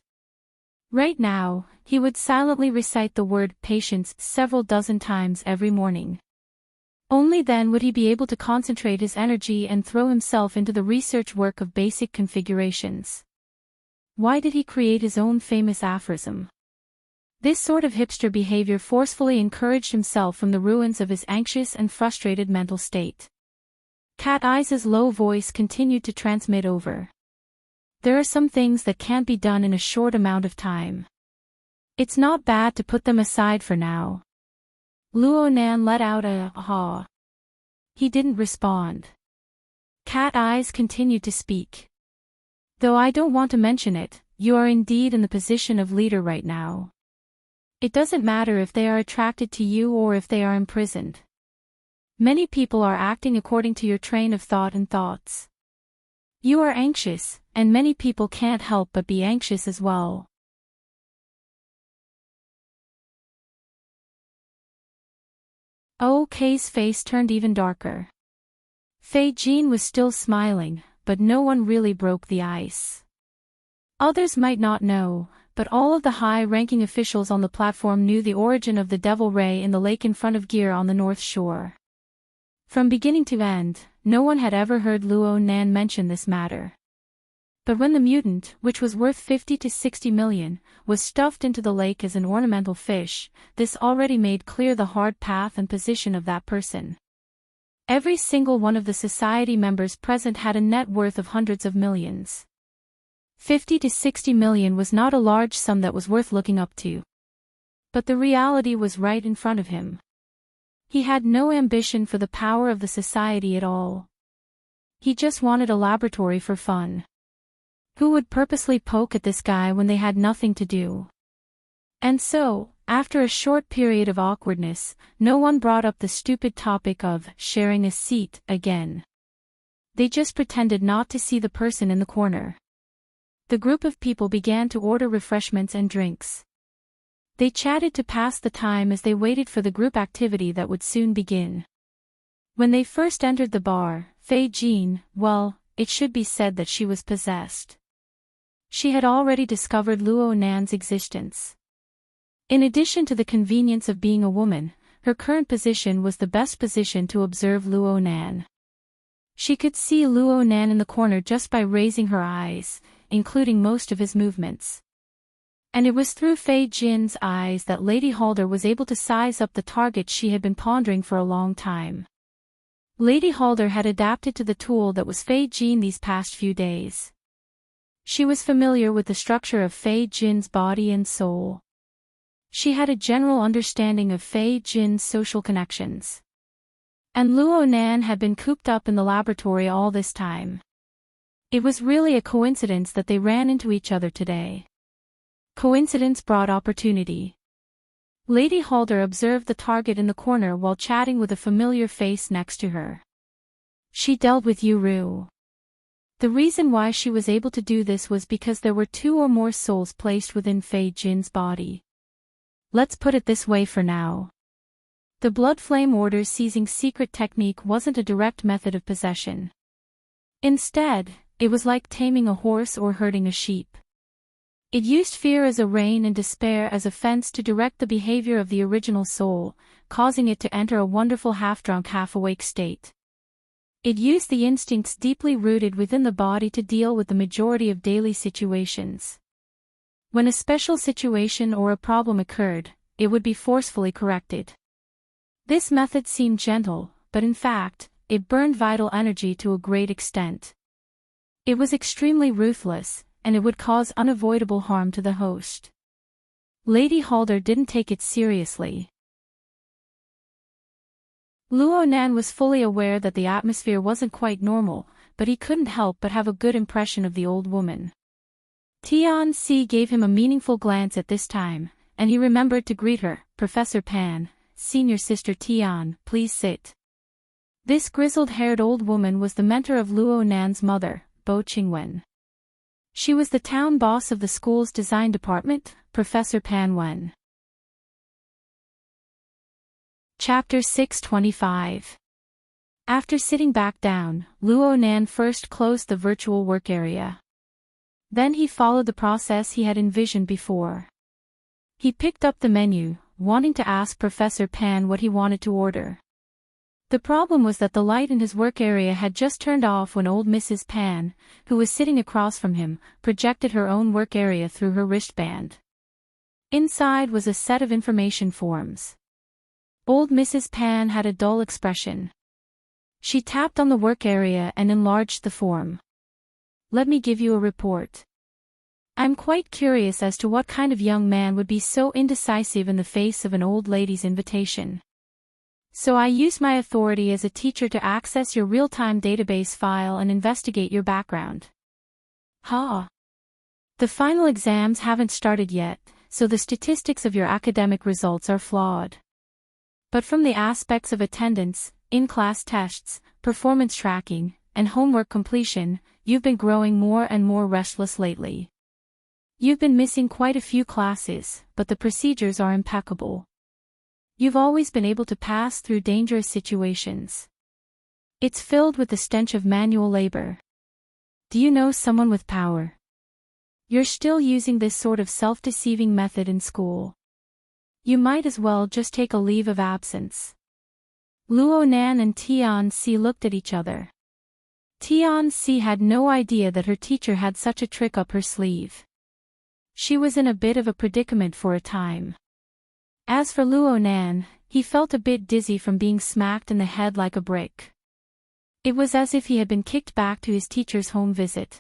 Right now, he would silently recite the word patience several dozen times every morning. Only then would he be able to concentrate his energy and throw himself into the research work of basic configurations. Why did he create his own famous aphorism? This sort of hipster behavior forcefully encouraged himself from the ruins of his anxious and frustrated mental state. Cat Eyes' low voice continued to transmit over. There are some things that can't be done in a short amount of time. It's not bad to put them aside for now. Luo Nan let out a "ha." He didn't respond. Cat Eyes continued to speak. Though I don't want to mention it, you are indeed in the position of leader right now. It doesn't matter if they are attracted to you or if they are imprisoned. Many people are acting according to your train of thought and thoughts. You are anxious, and many people can't help but be anxious as well. K's face turned even darker. Fei Jin was still smiling, but no one really broke the ice. Others might not know, but all of the high-ranking officials on the platform knew the origin of the devil ray in the lake in front of Gear on the north shore. From beginning to end, no one had ever heard Luo Nan mention this matter. But when the mutant, which was worth 50 to 60 million, was stuffed into the lake as an ornamental fish, this already made clear the hard path and position of that person. Every single one of the society members present had a net worth of hundreds of millions. 50 to 60 million was not a large sum that was worth looking up to. But the reality was right in front of him. He had no ambition for the power of the society at all. He just wanted a laboratory for fun. Who would purposely poke at this guy when they had nothing to do? And so, after a short period of awkwardness, no one brought up the stupid topic of sharing a seat again. They just pretended not to see the person in the corner. The group of people began to order refreshments and drinks. They chatted to pass the time as they waited for the group activity that would soon begin. When they first entered the bar, Fei Jin, well, it should be said that she was possessed. She had already discovered Luo Nan's existence. In addition to the convenience of being a woman, her current position was the best position to observe Luo Nan. She could see Luo Nan in the corner just by raising her eyes, including most of his movements. And it was through Fei Jin's eyes that Lady Halder was able to size up the target she had been pondering for a long time. Lady Halder had adapted to the tool that was Fei Jin these past few days. She was familiar with the structure of Fei Jin's body and soul. She had a general understanding of Fei Jin's social connections. And Luo Nan had been cooped up in the laboratory all this time. It was really a coincidence that they ran into each other today. Coincidence brought opportunity. Lady Halder observed the target in the corner while chatting with a familiar face next to her. She dealt with Yuru. The reason why she was able to do this was because there were 2 or more souls placed within Fei Jin's body. Let's put it this way for now. The blood flame order's seizing secret technique wasn't a direct method of possession. Instead, it was like taming a horse or herding a sheep. It used fear as a rein and despair as a fence to direct the behavior of the original soul, causing it to enter a wonderful half-drunk half-awake state. It used the instincts deeply rooted within the body to deal with the majority of daily situations. When a special situation or a problem occurred, it would be forcefully corrected. This method seemed gentle, but in fact, it burned vital energy to a great extent. It was extremely ruthless, and it would cause unavoidable harm to the host. Lady Halder didn't take it seriously. Luo Nan was fully aware that the atmosphere wasn't quite normal, but he couldn't help but have a good impression of the old woman. Tian Si gave him a meaningful glance at this time, and he remembered to greet her. Professor Pan, Senior Sister Tian, please sit. This grizzled-haired old woman was the mentor of Luo Nan's mother, Bo Qingwen. She was the town boss of the school's design department, Professor Pan Wen. Chapter 625. After sitting back down, Luo Nan first closed the virtual work area. Then he followed the process he had envisioned before. He picked up the menu, wanting to ask Professor Pan what he wanted to order. The problem was that the light in his work area had just turned off when old Mrs. Pan, who was sitting across from him, projected her own work area through her wristband. Inside was a set of information forms. Old Mrs. Pan had a dull expression. She tapped on the work area and enlarged the form. let me give you a report. I'm quite curious as to what kind of young man would be so indecisive in the face of an old lady's invitation. So I use my authority as a teacher to access your real-time database file and investigate your background. The final exams haven't started yet, so the statistics of your academic results are flawed. But from the aspects of attendance, in-class tests, performance tracking, and homework completion, you've been growing more and more restless lately. You've been missing quite a few classes, but the procedures are impeccable. You've always been able to pass through dangerous situations. It's filled with the stench of manual labor. Do you know someone with power? You're still using this sort of self-deceiving method in school. You might as well just take a leave of absence. Luo Nan and Tian Si looked at each other. Tian Si had no idea that her teacher had such a trick up her sleeve. She was in a bit of a predicament for a time. As for Luo Nan, he felt a bit dizzy from being smacked in the head like a brick. It was as if he had been kicked back to his teacher's home visit.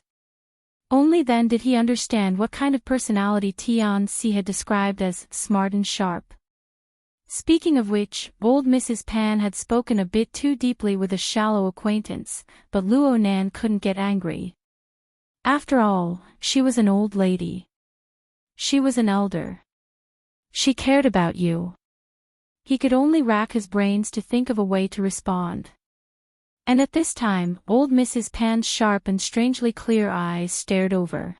Only then did he understand what kind of personality Tian Si had described as smart and sharp. Speaking of which, old Mrs. Pan had spoken a bit too deeply with a shallow acquaintance, but Luo Nan couldn't get angry. After all, she was an old lady. She was an elder. She cared about you. He could only rack his brains to think of a way to respond. And at this time, old Mrs. Pan's sharp and strangely clear eyes stared over.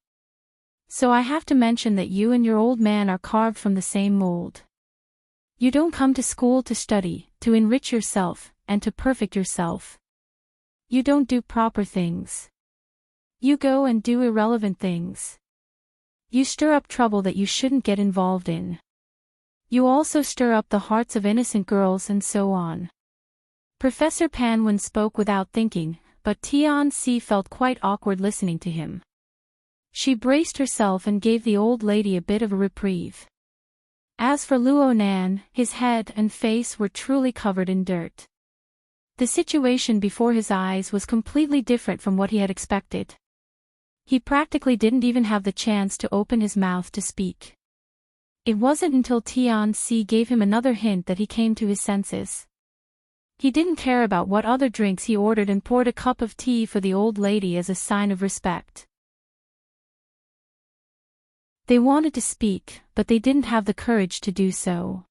So I have to mention that you and your old man are carved from the same mold. You don't come to school to study, to enrich yourself, and to perfect yourself. You don't do proper things. You go and do irrelevant things. You stir up trouble that you shouldn't get involved in. You also stir up the hearts of innocent girls and so on. Professor Panwen spoke without thinking, but Tian Si felt quite awkward listening to him. She braced herself and gave the old lady a bit of a reprieve. As for Luo Nan, his head and face were truly covered in dirt. The situation before his eyes was completely different from what he had expected. He practically didn't even have the chance to open his mouth to speak. It wasn't until Tian Si gave him another hint that he came to his senses. He didn't care about what other drinks he ordered and poured a cup of tea for the old lady as a sign of respect. They wanted to speak, but they didn't have the courage to do so.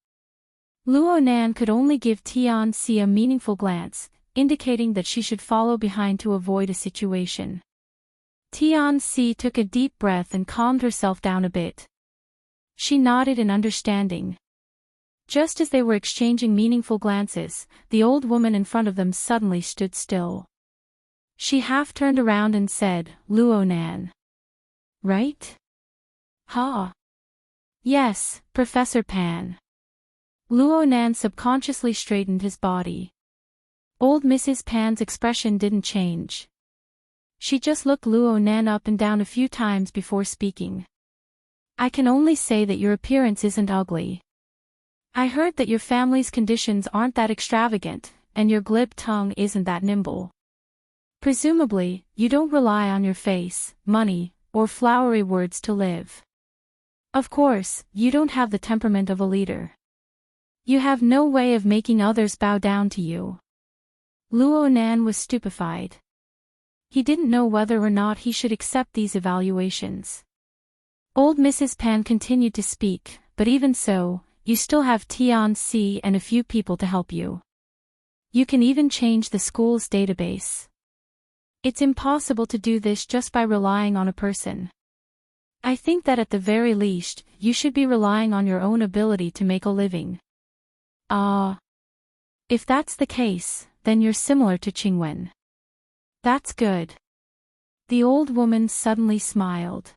Luo Nan could only give Tian Si a meaningful glance, indicating that she should follow behind to avoid a situation. Tian Si took a deep breath and calmed herself down a bit. She nodded in understanding. Just as they were exchanging meaningful glances, the old woman in front of them suddenly stood still. She half turned around and said, "Luo Nan. Right?" Yes, Professor Pan." Luo Nan subconsciously straightened his body. Old Mrs. Pan's expression didn't change. She just looked Luo Nan up and down a few times before speaking. "I can only say that your appearance isn't ugly. I heard that your family's conditions aren't that extravagant, and your glib tongue isn't that nimble. Presumably, you don't rely on your face, money, or flowery words to live. Of course, you don't have the temperament of a leader. You have no way of making others bow down to you." Luo Nan was stupefied. He didn't know whether or not he should accept these evaluations. Old Mrs. Pan continued to speak, but even so, you still have Tian Si and a few people to help you. You can even change the school's database. It's impossible to do this just by relying on a person. I think that at the very least, you should be relying on your own ability to make a living. If that's the case, then you're similar to Qingwen. That's good. The old woman suddenly smiled.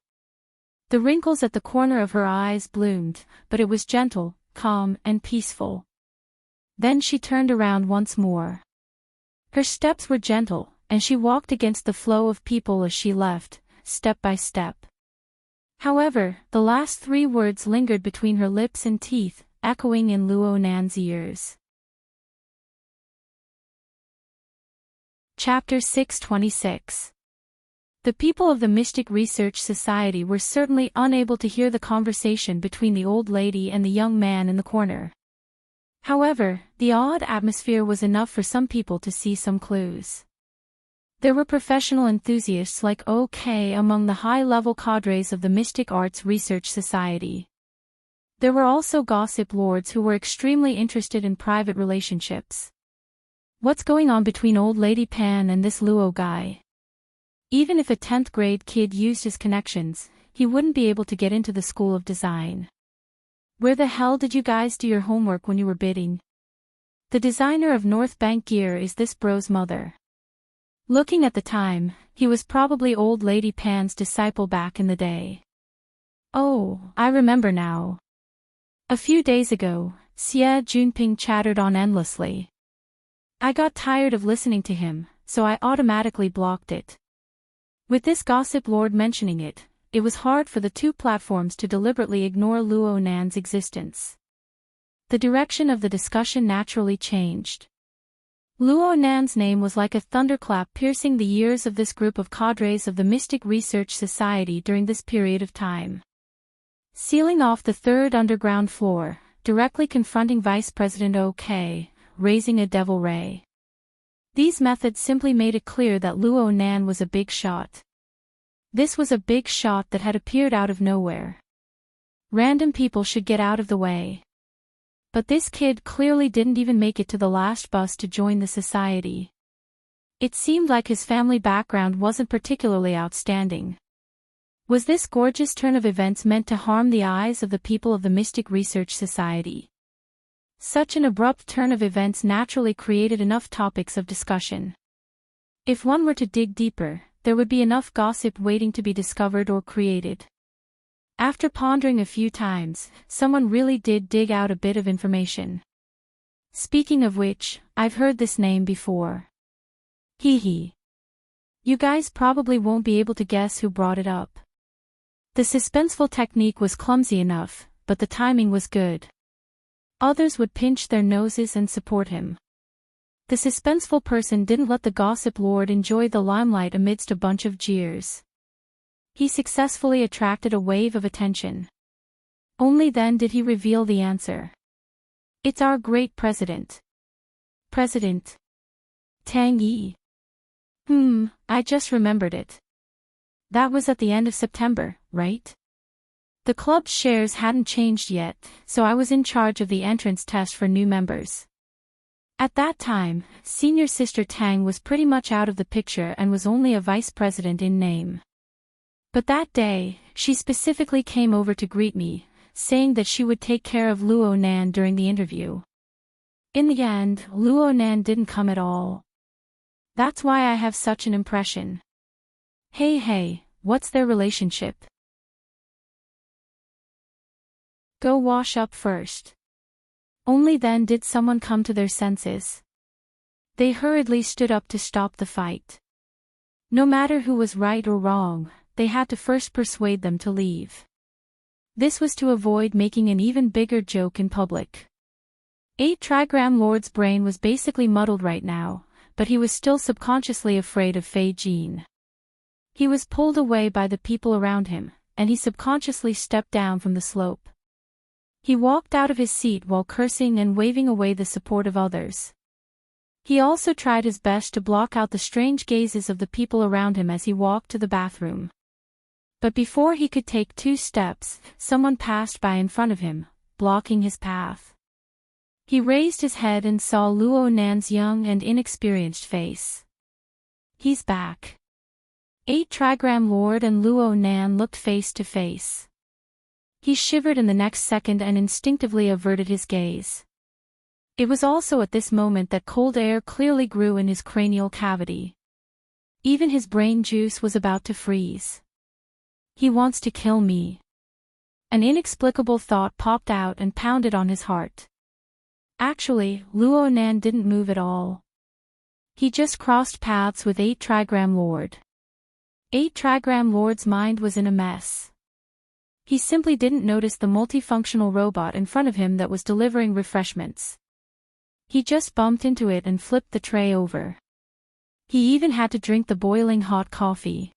The wrinkles at the corner of her eyes bloomed, but it was gentle, calm, and peaceful. Then she turned around once more. Her steps were gentle, and she walked against the flow of people as she left, step by step. However, the last 3 words lingered between her lips and teeth, echoing in Luo Nan's ears. Chapter 626. The people of the Mystic Research Society were certainly unable to hear the conversation between the old lady and the young man in the corner. However, the odd atmosphere was enough for some people to see some clues. There were professional enthusiasts like OK among the high-level cadres of the Mystic Arts Research Society. There were also gossip lords who were extremely interested in private relationships. What's going on between old lady Pan and this Luo guy? Even if a 10th grade kid used his connections, he wouldn't be able to get into the School of Design. Where the hell did you guys do your homework when you were bidding? The designer of North Bank Gear is this bro's mother. Looking at the time, he was probably old lady Pan's disciple back in the day. Oh, I remember now. A few days ago, Xie Junping chattered on endlessly. I got tired of listening to him, so I automatically blocked it. With this gossip lord mentioning it, it was hard for the two platforms to deliberately ignore Luo Nan's existence. The direction of the discussion naturally changed. Luo Nan's name was like a thunderclap piercing the ears of this group of cadres of the Mystic Research Society during this period of time. Sealing off the third underground floor, directly confronting Vice President OK, raising a devil ray. These methods simply made it clear that Luo Nan was a big shot. This was a big shot that had appeared out of nowhere. Random people should get out of the way. But this kid clearly didn't even make it to the last bus to join the society. It seemed like his family background wasn't particularly outstanding. Was this gorgeous turn of events meant to harm the eyes of the people of the Mystic Research Society? Such an abrupt turn of events naturally created enough topics of discussion. If one were to dig deeper, there would be enough gossip waiting to be discovered or created. After pondering a few times, someone really did dig out a bit of information. Speaking of which, I've heard this name before. Hee hee. You guys probably won't be able to guess who brought it up. The suspenseful technique was clumsy enough, but the timing was good. Others would pinch their noses and support him. The suspenseful person didn't let the gossip lord enjoy the limelight amidst a bunch of jeers. He successfully attracted a wave of attention. Only then did he reveal the answer. It's our great president. President Tang Yi. I just remembered it. That was at the end of September, right? The club's shares hadn't changed yet, so I was in charge of the entrance test for new members. At that time, senior sister Tang was pretty much out of the picture and was only a vice president in name. But that day, she specifically came over to greet me, saying that she would take care of Luo Nan during the interview. In the end, Luo Nan didn't come at all. That's why I have such an impression. Hey, what's their relationship? Go wash up first. Only then did someone come to their senses. They hurriedly stood up to stop the fight. No matter who was right or wrong, they had to first persuade them to leave. This was to avoid making an even bigger joke in public. 8-trigram Lord's brain was basically muddled right now, but he was still subconsciously afraid of Fei Jin. He was pulled away by the people around him, and he subconsciously stepped down from the slope. He walked out of his seat while cursing and waving away the support of others. He also tried his best to block out the strange gazes of the people around him as he walked to the bathroom. But before he could take 2 steps, someone passed by in front of him, blocking his path. He raised his head and saw Luo Nan's young and inexperienced face. He's back. 8-trigram Lord and Luo Nan looked face to face. He shivered in the next second and instinctively averted his gaze. It was also at this moment that cold air clearly grew in his cranial cavity. Even his brain juice was about to freeze. He wants to kill me. An inexplicable thought popped out and pounded on his heart. Actually, Luo Nan didn't move at all. He just crossed paths with 8-trigram Lord. 8-trigram Lord's mind was in a mess. He simply didn't notice the multifunctional robot in front of him that was delivering refreshments. He just bumped into it and flipped the tray over. He even had to drink the boiling hot coffee.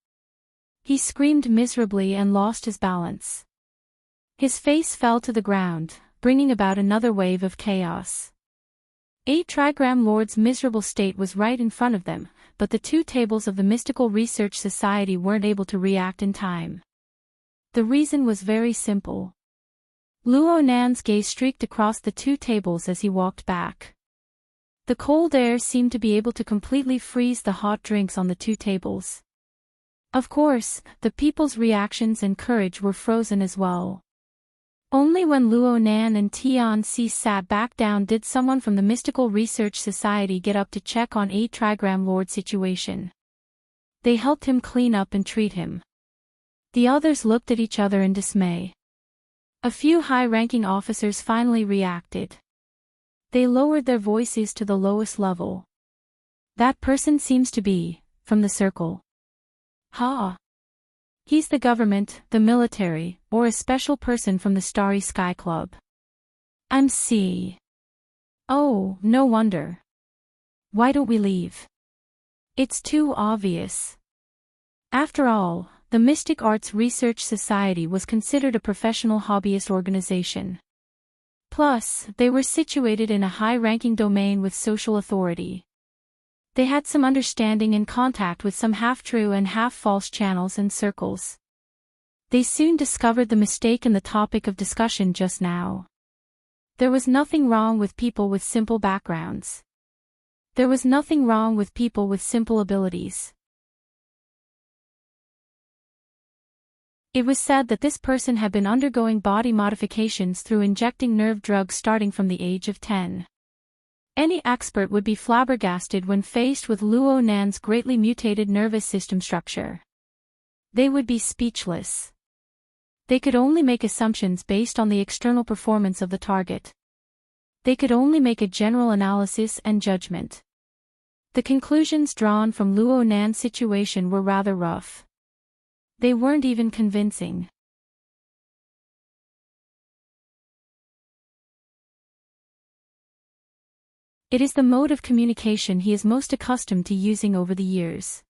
He screamed miserably and lost his balance. His face fell to the ground, bringing about another wave of chaos. 8 Trigram Lord's miserable state was right in front of them, but the 2 tables of the Mystical Research Society weren't able to react in time. The reason was very simple. Luo Nan's gaze streaked across the 2 tables as he walked back. The cold air seemed to be able to completely freeze the hot drinks on the 2 tables. Of course, the people's reactions and courage were frozen as well. Only when Luo Nan and Tian Si sat back down did someone from the Mystical Research Society get up to check on 8 Trigram Lord's situation. They helped him clean up and treat him. The others looked at each other in dismay. A few high-ranking officers finally reacted. They lowered their voices to the lowest level. That person seems to be, from the circle. Ha! He's the government, the military, or a special person from the Starry Sky Club. I'm C. Oh, no wonder. Why don't we leave? It's too obvious. After all, the Mystic Arts Research Society was considered a professional hobbyist organization. Plus, they were situated in a high-ranking domain with social authority. They had some understanding and contact with some half-true and half-false channels and circles. They soon discovered the mistake in the topic of discussion just now. There was nothing wrong with people with simple backgrounds. There was nothing wrong with people with simple abilities. It was said that this person had been undergoing body modifications through injecting nerve drugs starting from the age of 10. Any expert would be flabbergasted when faced with Luo Nan's greatly mutated nervous system structure. They would be speechless. They could only make assumptions based on the external performance of the target. They could only make a general analysis and judgment. The conclusions drawn from Luo Nan's situation were rather rough. They weren't even convincing. It is the mode of communication he is most accustomed to using over the years.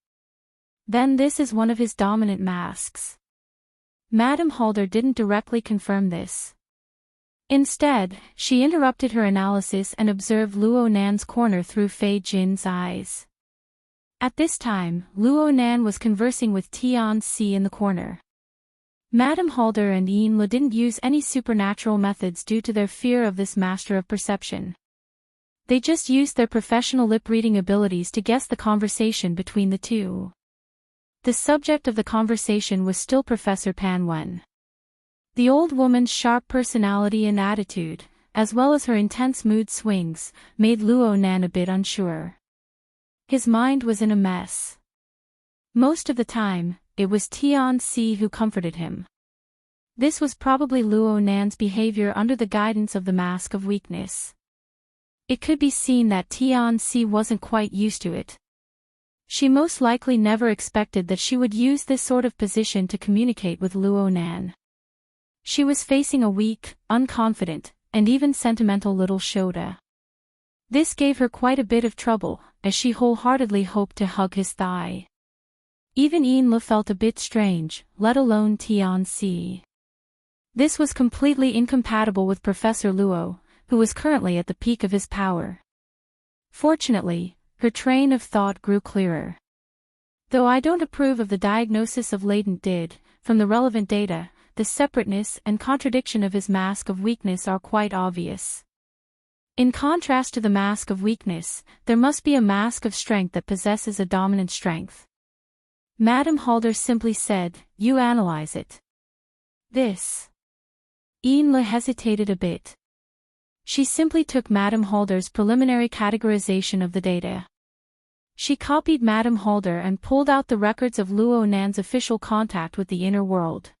Then this is one of his dominant masks. Madame Halder didn't directly confirm this. Instead, she interrupted her analysis and observed Luo Nan's corner through Fei Jin's eyes. At this time, Luo Nan was conversing with Tian Si in the corner. Madame Halder and Yin Le didn't use any supernatural methods due to their fear of this master of perception. They just used their professional lip-reading abilities to guess the conversation between the two. The subject of the conversation was still Professor Pan Wen. The old woman's sharp personality and attitude, as well as her intense mood swings, made Luo Nan a bit unsure. His mind was in a mess. Most of the time, it was Tian Si who comforted him. This was probably Luo Nan's behavior under the guidance of the mask of weakness. It could be seen that Tian Si wasn't quite used to it. She most likely never expected that she would use this sort of position to communicate with Luo Nan. She was facing a weak, unconfident, and even sentimental little Shoda. This gave her quite a bit of trouble, as she wholeheartedly hoped to hug his thigh. Even Yin Le felt a bit strange, let alone Tian Si. This was completely incompatible with Professor Luo, who was currently at the peak of his power. Fortunately, her train of thought grew clearer. Though I don't approve of the diagnosis of latent did, from the relevant data, the separateness and contradiction of his mask of weakness are quite obvious. In contrast to the mask of weakness, there must be a mask of strength that possesses a dominant strength. Madame Halder simply said, "You analyze it." This. Yin Le hesitated a bit. She simply took Madame Halder's preliminary categorization of the data. She copied Madame Halder and pulled out the records of Luo Nan's official contact with the inner world.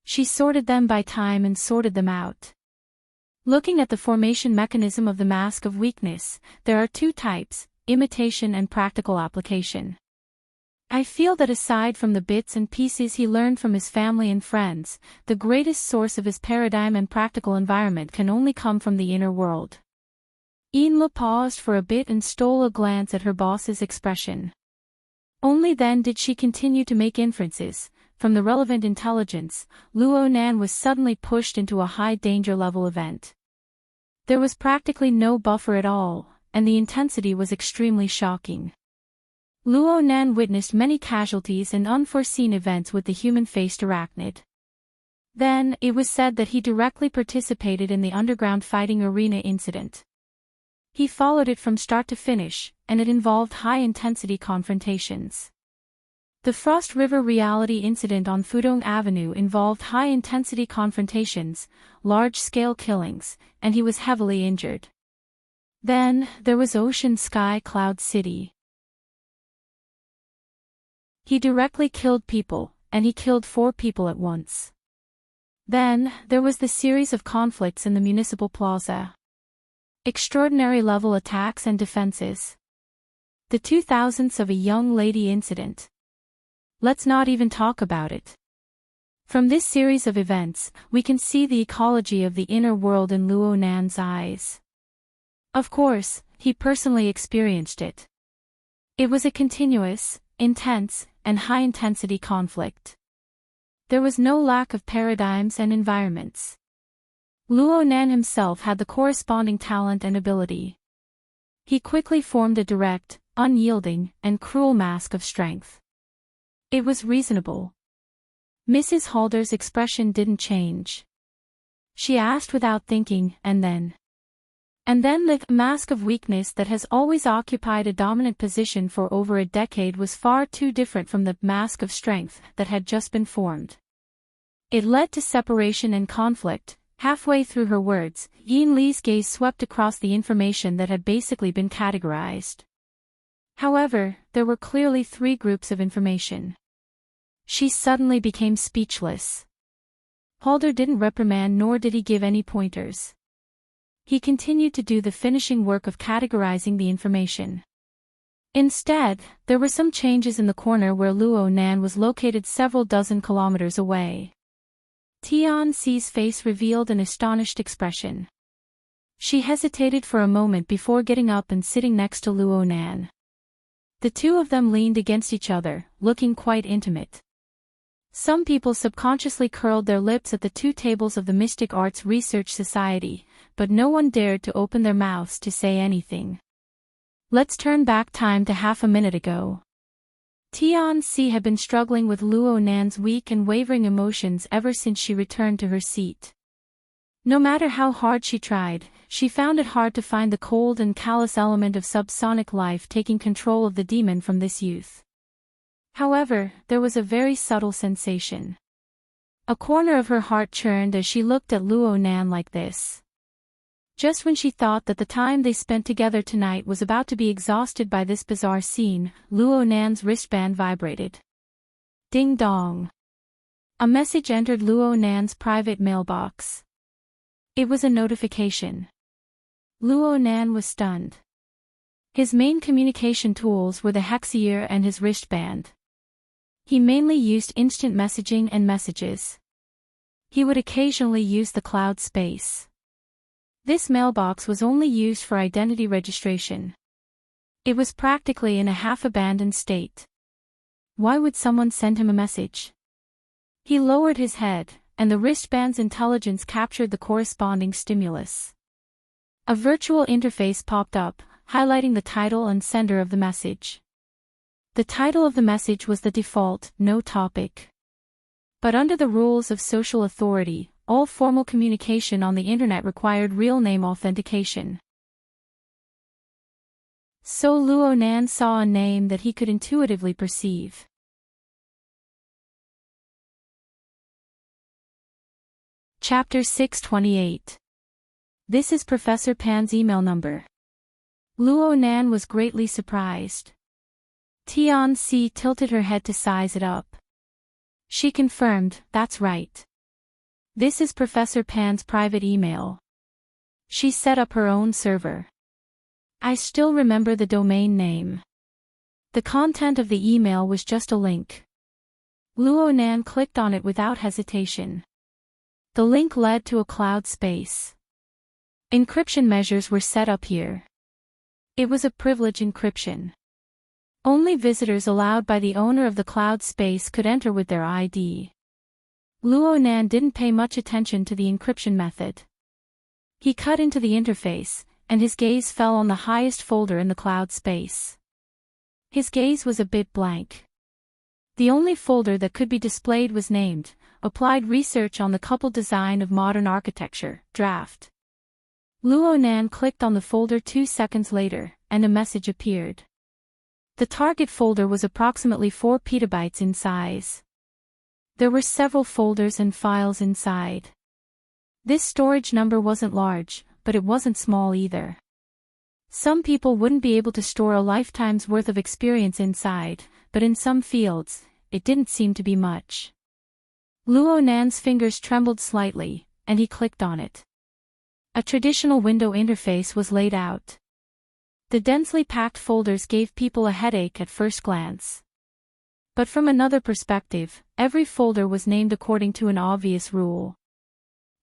She sorted them by time and sorted them out. Looking at the formation mechanism of the mask of weakness, there are 2 types, imitation and practical application. I feel that aside from the bits and pieces he learned from his family and friends, the greatest source of his paradigm and practical environment can only come from the inner world. Yin Le paused for a bit and stole a glance at her boss's expression. Only then did she continue to make inferences. From the relevant intelligence, Luo Nan was suddenly pushed into a high danger level event. There was practically no buffer at all, and the intensity was extremely shocking. Luo Nan witnessed many casualties and unforeseen events with the human-faced arachnid. Then, it was said that he directly participated in the underground fighting arena incident. He followed it from start to finish, and it involved high-intensity confrontations. The Frost River reality incident on Fudong Avenue involved high-intensity confrontations, large-scale killings, and he was heavily injured. Then, there was Ocean Sky Cloud City. He directly killed people, and he killed 4 people at once. Then, there was the series of conflicts in the municipal plaza. Extraordinary level attacks and defenses. The 2000s of a young lady incident. Let's not even talk about it. From this series of events, we can see the ecology of the inner world in Luo Nan's eyes. Of course, he personally experienced it. It was a continuous, intense, and high-intensity conflict. There was no lack of paradigms and environments. Luo Nan himself had the corresponding talent and ability. He quickly formed a direct, unyielding, and cruel mask of strength. It was reasonable. Mrs. Halder's expression didn't change. She asked without thinking, and then the mask of weakness that has always occupied a dominant position for over a decade was far too different from the mask of strength that had just been formed. It led to separation and conflict. Halfway through her words, Yin Li's gaze swept across the information that had basically been categorized. However, there were clearly 3 groups of information. She suddenly became speechless. Halder didn't reprimand nor did he give any pointers. He continued to do the finishing work of categorizing the information. Instead, there were some changes in the corner where Luo Nan was located several dozen kilometers away. Tian Xi's face revealed an astonished expression. She hesitated for a moment before getting up and sitting next to Luo Nan. The two of them leaned against each other, looking quite intimate. Some people subconsciously curled their lips at the 2 tables of the Mystic Arts Research Society, but no one dared to open their mouths to say anything. Let's turn back time to half a minute ago. Tian Xi had been struggling with Luo Nan's weak and wavering emotions ever since she returned to her seat. No matter how hard she tried, she found it hard to find the cold and callous element of subsonic life taking control of the demon from this youth. However, there was a very subtle sensation. A corner of her heart churned as she looked at Luo Nan like this. Just when she thought that the time they spent together tonight was about to be exhausted by this bizarre scene, Luo Nan's wristband vibrated. Ding dong. A message entered Luo Nan's private mailbox. It was a notification. Luo Nan was stunned. His main communication tools were the Hexier and his wristband. He mainly used instant messaging and messages. He would occasionally use the cloud space. This mailbox was only used for identity registration. It was practically in a half-abandoned state. Why would someone send him a message? He lowered his head, and the wristband's intelligence captured the corresponding stimulus. A virtual interface popped up, highlighting the title and sender of the message. The title of the message was the default, no topic. But under the rules of social authority, all formal communication on the internet required real name authentication. So Luo Nan saw a name that he could intuitively perceive. Chapter 628. This is Professor Pan's email number. Luo Nan was greatly surprised. Tian Xi tilted her head to size it up. She confirmed, that's right. This is Professor Pan's private email. She set up her own server. I still remember the domain name. The content of the email was just a link. Luo Nan clicked on it without hesitation. The link led to a cloud space. Encryption measures were set up here. It was a privilege encryption. Only visitors allowed by the owner of the cloud space could enter with their ID. Luo Nan didn't pay much attention to the encryption method. He cut into the interface, and his gaze fell on the highest folder in the cloud space. His gaze was a bit blank. The only folder that could be displayed was named, Applied Research on the Coupled Design of Modern Architecture, Draft. Luo Nan clicked on the folder 2 seconds later, and a message appeared. The target folder was approximately 4 petabytes in size. There were several folders and files inside. This storage number wasn't large, but it wasn't small either. Some people wouldn't be able to store a lifetime's worth of experience inside, but in some fields, it didn't seem to be much. Luo Nan's fingers trembled slightly, and he clicked on it. A traditional window interface was laid out. The densely packed folders gave people a headache at first glance. But from another perspective, every folder was named according to an obvious rule.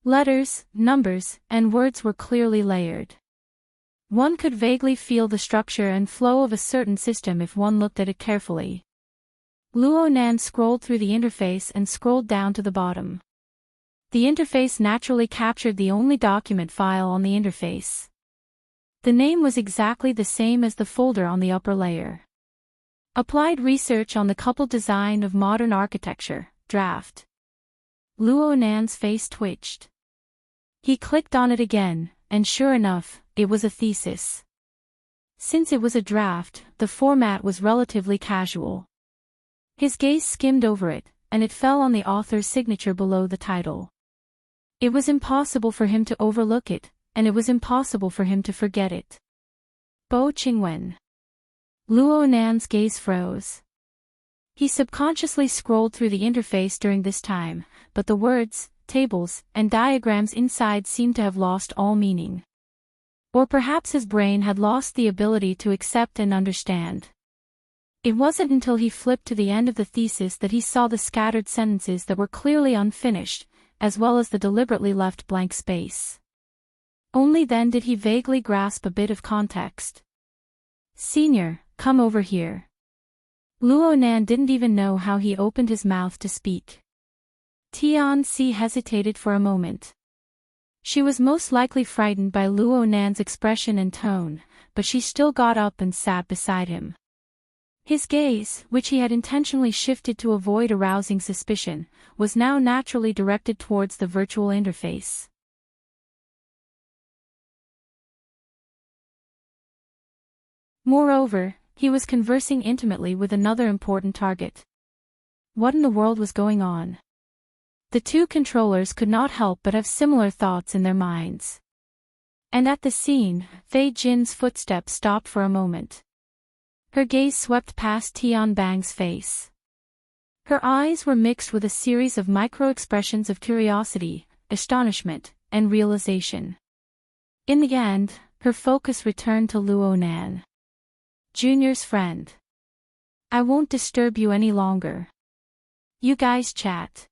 Letters, numbers, and words were clearly layered. One could vaguely feel the structure and flow of a certain system if one looked at it carefully. Luo Nan scrolled through the interface and scrolled down to the bottom. The interface naturally captured the only document file on the interface. The name was exactly the same as the folder on the upper layer. Applied Research on the Coupled Design of Modern Architecture, Draft. Luo Nan's face twitched. He clicked on it again, and sure enough, it was a thesis. Since it was a draft, the format was relatively casual. His gaze skimmed over it, and it fell on the author's signature below the title. It was impossible for him to overlook it, and it was impossible for him to forget it. Bo Qingwen. Luo Nan's gaze froze. He subconsciously scrolled through the interface during this time, but the words, tables, and diagrams inside seemed to have lost all meaning. Or perhaps his brain had lost the ability to accept and understand. It wasn't until he flipped to the end of the thesis that he saw the scattered sentences that were clearly unfinished, as well as the deliberately left blank space. Only then did he vaguely grasp a bit of context. "Senior, come over here." Luo Nan didn't even know how he opened his mouth to speak. Tian-Si hesitated for a moment. She was most likely frightened by Luo Nan's expression and tone, but she still got up and sat beside him. His gaze, which he had intentionally shifted to avoid arousing suspicion, was now naturally directed towards the virtual interface. Moreover, he was conversing intimately with another important target. What in the world was going on? The two controllers could not help but have similar thoughts in their minds. And at the scene, Fei Jin's footsteps stopped for a moment. Her gaze swept past Tian Bang's face. Her eyes were mixed with a series of micro-expressions of curiosity, astonishment, and realization. In the end, her focus returned to Luo Nan. "Junior's friend. I won't disturb you any longer. You guys chat."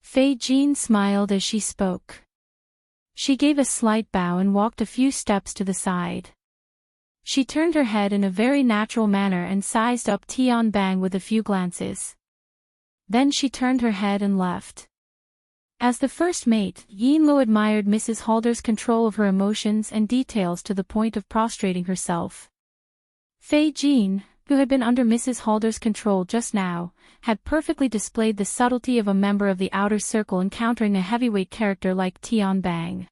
Fei Jin smiled as she spoke. She gave a slight bow and walked a few steps to the side. She turned her head in a very natural manner and sized up Tian Bang with a few glances. Then she turned her head and left. As the first mate, Yin Lo admired Mrs. Halder's control of her emotions and details to the point of prostrating herself. Fei Jin, who had been under Mrs. Halder's control just now, had perfectly displayed the subtlety of a member of the outer circle encountering a heavyweight character like Tian Bang.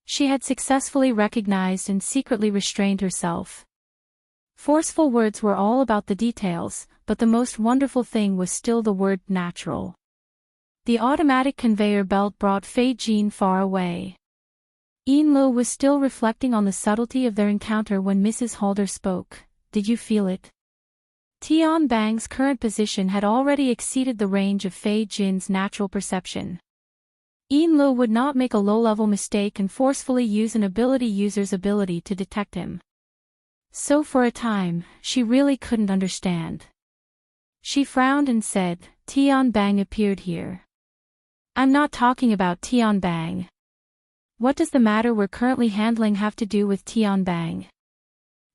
She had successfully recognized and secretly restrained herself. Forceful words were all about the details, but the most wonderful thing was still the word natural. The automatic conveyor belt brought Fei Jin far away. Yin Lo was still reflecting on the subtlety of their encounter when Mrs. Halder spoke. "Did you feel it?" Tian Bang's current position had already exceeded the range of Fei Jin's natural perception. Yin Lo would not make a low-level mistake and forcefully use an ability user's ability to detect him. So for a time, she really couldn't understand. She frowned and said, "Tian Bang appeared here." "I'm not talking about Tian Bang. What does the matter we're currently handling have to do with Tian Bang?"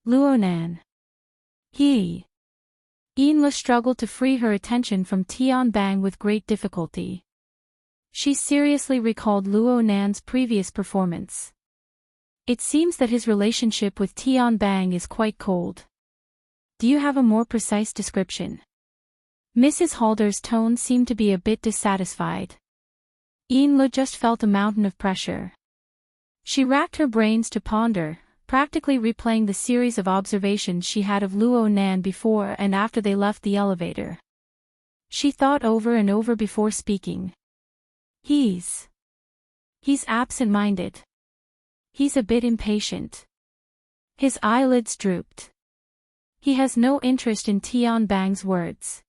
"Luo Nan. He Yinlu struggled to free her attention from Tian Bang with great difficulty. She seriously recalled Luo Nan's previous performance. It seems that his relationship with Tian Bang is quite cold. Do you have a more precise description? Mrs. Halder's tone seemed to be a bit dissatisfied. Yinlu just felt a mountain of pressure. She racked her brains to ponder, practically replaying the series of observations she had of Luo Nan before and after they left the elevator. She thought over and over before speaking. He's absent-minded. He's a bit impatient. His eyelids drooped. He has no interest in Tian Bang's words.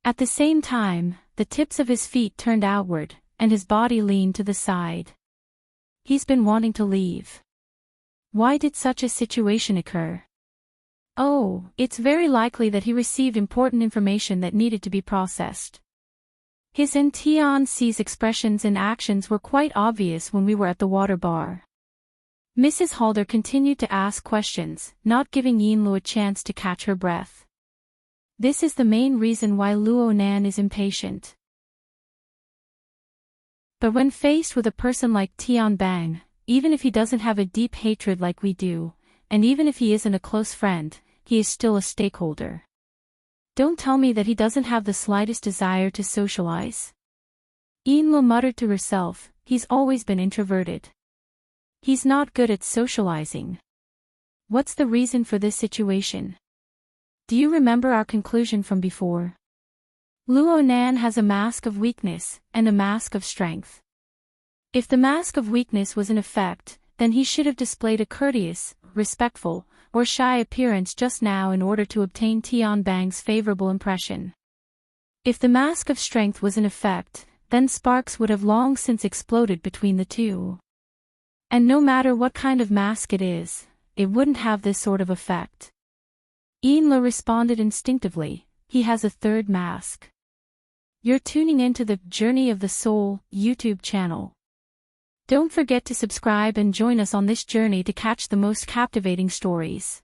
At the same time, the tips of his feet turned outward, and his body leaned to the side. He's been wanting to leave. Why did such a situation occur? Oh, it's very likely that he received important information that needed to be processed. His and Tian Ci's expressions and actions were quite obvious when we were at the water bar. Mrs. Halder continued to ask questions, not giving Yinlu a chance to catch her breath. This is the main reason why Luo Nan is impatient. But when faced with a person like Tian Bang, even if he doesn't have a deep hatred like we do, and even if he isn't a close friend, he is still a stakeholder. Don't tell me that he doesn't have the slightest desire to socialize. Yinlu muttered to herself, he's always been introverted. He's not good at socializing. What's the reason for this situation? Do you remember our conclusion from before? Luo Nan has a mask of weakness, and a mask of strength. If the mask of weakness was in effect, then he should have displayed a courteous, respectful, or shy appearance just now in order to obtain Tian Bang's favorable impression. If the mask of strength was in effect, then sparks would have long since exploded between the two. And no matter what kind of mask it is, it wouldn't have this sort of effect. Yinlu responded instinctively, he has a third mask. You're tuning into the Journey of the Soul YouTube channel. Don't forget to subscribe and join us on this journey to catch the most captivating stories.